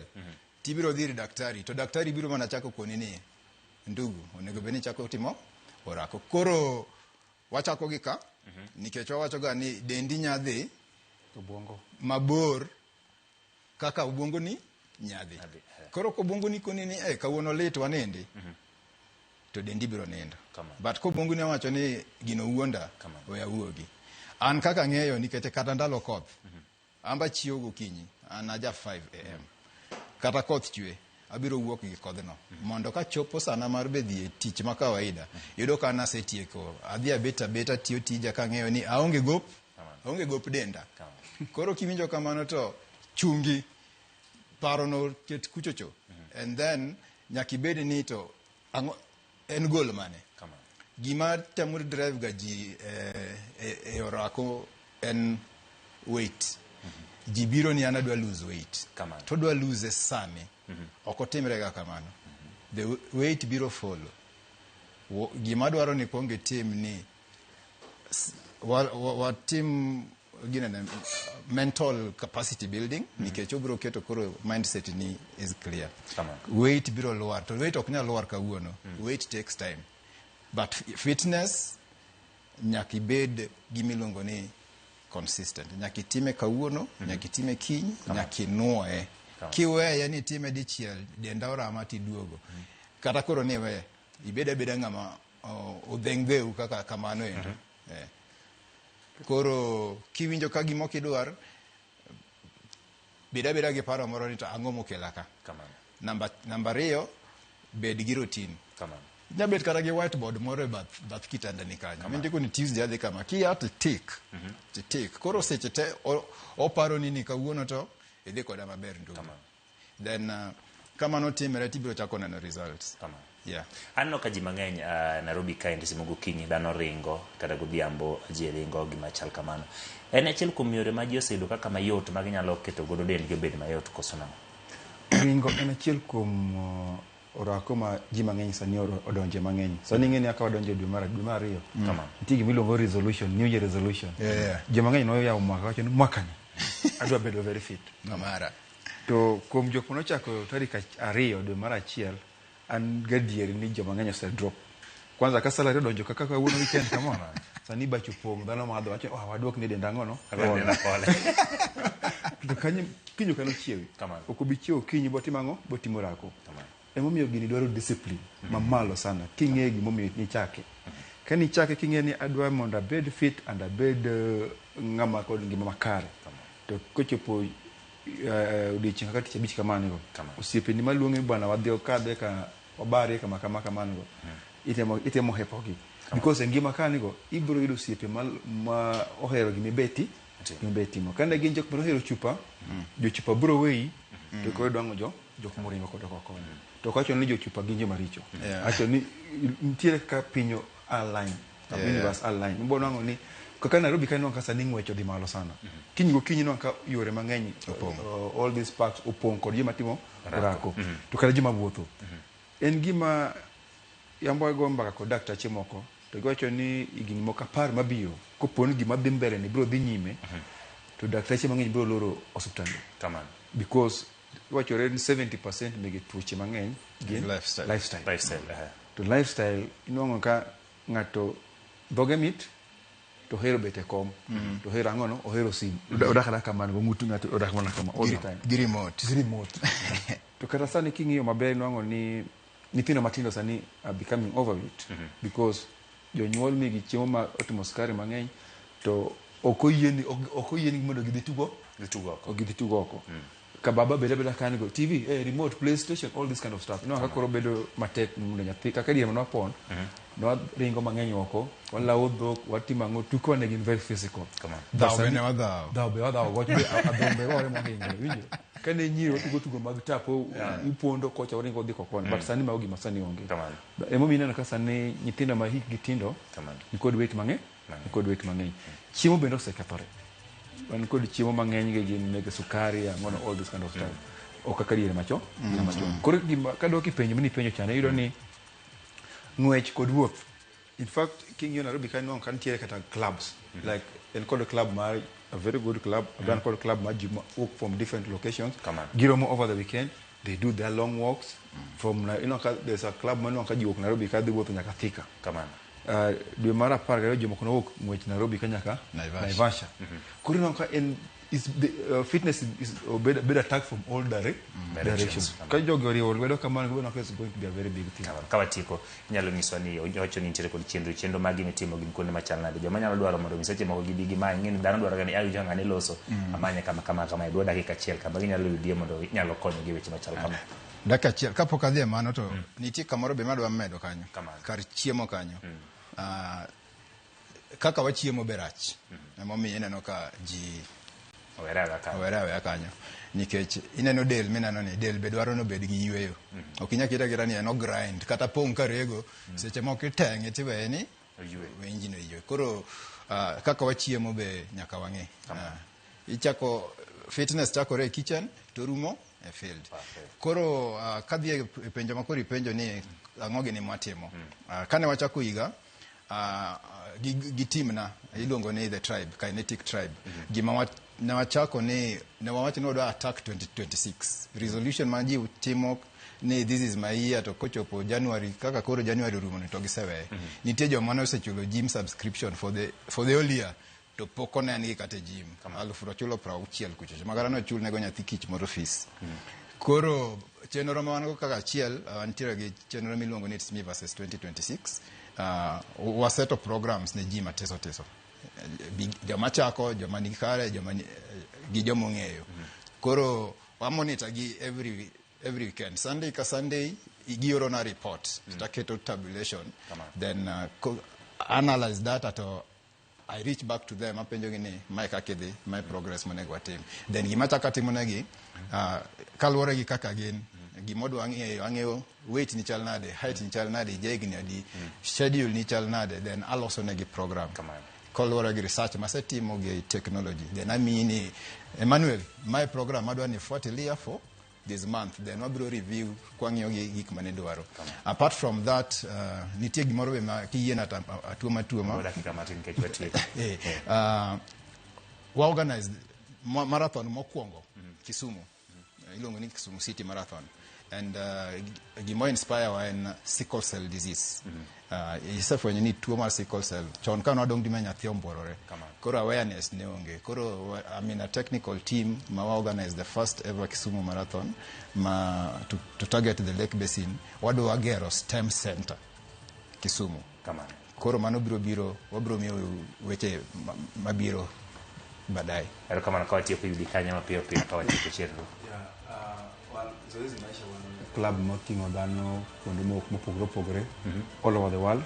tibiro dhiri daktari to daktari biro mana chako koni ni ndugu onego beni chako timo orako. Koro wachako gi ka nikech wawacho ga ni dendi nyadhi obwongo mabor kaka obwongo ni nyadhi. Koro ko obwongo ni koni ni kawuono lit wanindi to dendi biro nindo. But ko obwongo ni wacho ni gino wuonda oya wuogi. An kaka ng'eyo nikech kata ndalo koth amba chiewo gokinyi an aja 5 am kata koth chwe abiro wuok gi kodhno mondo ka chopo sana mar bedhi e tich ma kawaida yudo ka nasetieko adhi abeta tiyo tija ka ng'eyo ni aonge gop denda. Koro kiwinjo kamano to chungi paro no ket kuchocho and then nyaki bed ni to en gol mane gima temo drive ga ji e orako en weight. Jibiro ni ana dwa lose weight to dwa lose sani okotimre ga kamano. The weight biro follow. Gima dwaro ni konge team ni what team gina mental capacity building nikech obiro keto koro mindset ni is clear. Weight biro lwar to weight ok nyal lwar kawuono. Weight takes time but fitness nyaki bed gimiluongo ni consistent. Nyaki time kawuono nyaki time kiny nyaki nuoe. Kiweye ni time dichiel denda orama ti duogo kata koro ni we ibeda ng'ama odheng'dheu kaka kamano endo. Koro kiwinjo ka gimo kidwar beda gi paro moro ni to ang'o mokela ka. Namba 2 bed gi routine. Nyabet kata gi whiteboard moro e bath kitanda ni kanyo. Mindiko ni Tuesday adhi kama ki to tick. Koro seche te oparo ni kawuono to idhi koda maber ndugu. Then kamano timre tibiro chako neno results. Yeah. Anno ka ji mang'eny Nairobi ka ndi simogo kinyi dhano ringo kata godhiambo ji ringo gima chal kamano. En achiel kuom yore ma ji oseyudo kaka mayot ma ginyalo keto godo dendgi obed mayot koso nang'o? Ringo en achiel kuom orako ma ji mang'eny sani odonje mang'eny. Sani ng'eni aka wadonje dwe mar ariyo. Nitie gima iluongo resolution, New Year resolution. Ji mang'eny noyawo mwaka wacho ni mwakani adwa bedo very fit. Mamara. To kuom jok manochako tarik 2 dwe mar achiel an gadier ni joma ng'eny ose drop. Kwanza ka salary donjo kaka kawuono weekend kama sani bacho pong dhano madho wacho wadwok ni denda ngono to kinyo kano chiewi okobi chiewo kinyi botimango botimo rako. Emomiyo gini dwaro discipline mamalo sana king'e gimomiyo ni chake. Kani chake king'e ni adwa mondo abed fit and abed ng'ama kod ngima makare. To kochopo odiochieng' kaka tich abich kamano go osiepe ni maluonge bwana wadhi okadhe ka obare kama kamano go itemo hepogi because ngima kani go ibro yudo osiepe ma ohero gimibeti mo kanda gin jok mohero chupa jo chupa bro wei to ko dwango jok moringo kod kokon to kacho ni jo chupa ginjo maricho acho ni ntiere ka pinyo align universe align mbonango ni kaka Nairobi kanyo kasa ningwecho di malo sana. Kinyi no ka yore mang'eny all these parks opong kod jima timo rako. To kala jima wuotho. En gima yambo go mbaka kod daktar chimoko to gocho ni igini moka par mabiro koponi gima dhi mbele ni bro dhi nyime. To daktar mang'eny bro loro osuptande. Because wacho red 70% mege tuoche mang'eny gin lifestyle. To lifestyle inongo ka ngato bogemit to hero bete kom to hero angono o hero sim odakala kamano go ngutu ngato odakala kama all the time gi remote to kata sani kingiyo maber nango ni nyithindo matindo sani are becoming overweight because jonyuol migi chiemo ma otimo sukari mang'eny to okoyieni mondo gidhi tugo oko ka baba beda kan go TV remote PlayStation all this kind of stuff no akoro bedo matek mondo nyathi kaka diemo no pon no ringo mang'eny oko wala udho watimango tuko ne gin very physical daw watch adombe wore mohingo winjo kane nyiro tugo mag tapo ipondo kocha ringo dhi kokon but sani maogi masani onge emo mineno ka sani nyithindo ma hik gitindo ni kod weight mang'eny chiemo bendo sekethore wan kod chiemo mang'eny ge gin mega sukari angono all this kind of stuff okaka diere macho koro gima kadok ipenjo mini penjo chane yudo ni ng'wech kod wuoth. In fact, King Nairobi kan non kan tiere kata clubs like en kod club mar a very good club, a kod club mar work from different locations. Giromo over the weekend, they do their long walks from there's a club man ka jiwok Nairobi ka wuotho nyaka Thika. Dwe mar 10 jomoko nowuok ng'wech Nairobi ka nyaka Naivasha. Koro non ka en is the fitness is better attack from all directions. Ka jogo riwo lwedo kamano go is going to be a very big thing. Kawatiko nyalo nyiso ni ocho ni nitere kod chenro magi mitimo gin kuonde machal nade. Joma nyalo dwaro mondo miseche moko gidigi ma ng'eni dhano dwaro ni ayo janga ne loso amanya kama dwa dakika achiel kama ginyalo yudie mondo nyalo konyo gi weche machal kama. Dakika achiel kapok adhi mano to nitie kamoro be madwa medo kanyo kar chiemo kanyo. Kaka wachiemo berach. Emomiyo ineno ka ji owera kanyo nikech ineno del mineno ni del be dwaro no bed gi yweyo. Ok inya kita ni eno grind kata pong karego seche moko itenge tiwe ni wenji no ywe. Koro kaka wachiemo be nyaka wang'e. Ichako fitness chakore e kitchen to rumo e field. Koro kadhi e penjo makori penjo ni ang'o gini matimo. Kane wachako higa gi team na iluongo ni the tribe, kinetic tribe. Gima na wachako ni na wawacho no do attack 2026 resolution manji utimo ni this is my year to kochopo January kaka koro January rumo ni to gisewe. Nitie joma ne osechulo gym subscription for the whole year to poko ne ni kate gym. Alufu chulo 60 kucho. Magara no chul nego nyathi kich moro fees. Koro chenro mawango kaka achiel antiere gi chenro miluongo ni It's Me versus 2026. Waseto programs ne gym ateso joma chako joma ni kare joma gi jomo ng'eyo. Koro wa monitor gi every weekend, Sunday ka Sunday igioro na report taketo tabulation then analyze data to I reach back to them apenjo gini my kakidhi my progress monego watim then gima takatimo negi kaluwore gi kaka gin gimodo ang'eyo weight ni chal nade, height ni chal nade, jegni adi, schedule ni chal nade, then aloso negi program kaluwore gi research masetimo gi technology. Then amini Emmanuel my program adwa ni fuatilia for this month, then wabiro review kwang'iyo gi gik mane dwaro. Apart from that nitie gimoro be ma kiyiena atuo ma dakika matin kechwetie wa organize marathon mokwongo Kisumu, ilongo ni Kisumu City Marathon, and gimo inspire wa en sickle cell disease. Isefwenyo ni tuo mar sickle cell chon ka nwadong di nyathi omborore. Koro awareness ne onge. Koro I mean a technical team ma organize the first ever Kisumu Marathon to target the Lake Basin. Wado wagero STEM center Kisumu. Koro mano biro wabiro miyo weche mabiro badai. Ero kama na kawati yopi yudikanya mapio kawati kucheru. Zoezi maisha club moting'o dhano kuonde mopogore all over the world.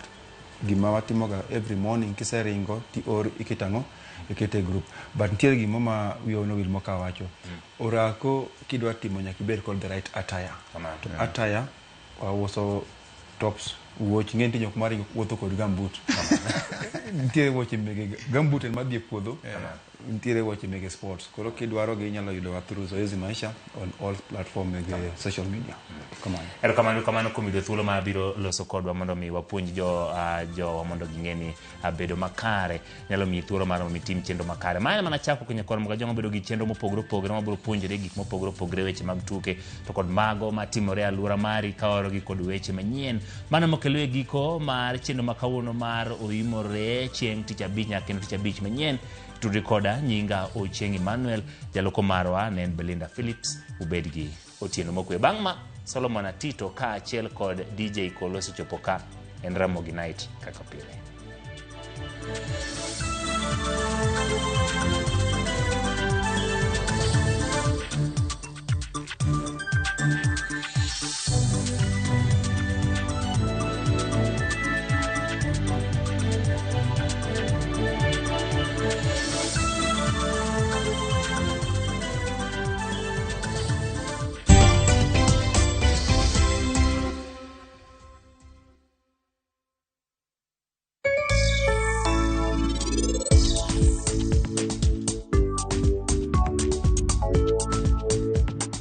Gima watimoga every morning kiseringo ti ikitang'o ikete group, but ntiere gimo ma wiyo no wil moka wacho orako kidwa timo nyaka ibed kod the right attire. To attire wauso tops wuoch ng'enti jok mari wuotho kod gambut ntiere wuoche mege gambut en madhi e puodho ntiere wuoche mege sports. Koro kidwaro gi inyalo yudo through Zoezi Maisha on all platform mege social media. Ero kamano kumido thuolo ma biro loso kodwa mondo mi wapuonj jo mondo ging'eni bedo makare nyalo mi thuolo mar mi tim chenro makare mane mana chako kwenye kor mga jongo bedo gi chenro mopogore mabiro puonjore gik mopogore weche mag tuke to kod mago matimore alura mari kawaro gi kod weche manyien mano mokelo e giko mar chenro makawuono mar oimore chieng' tich abich nyaka kendo tich abich manyien. To recorda nyinga Ochieng Emmanuel, jaloko marwa nen Belinda Phillips, ubed gi otieno mokwe. Bang' ma Solomon Atito ka achiel kod DJ Kolosi chopo ka en Ramogi Night kaka pile.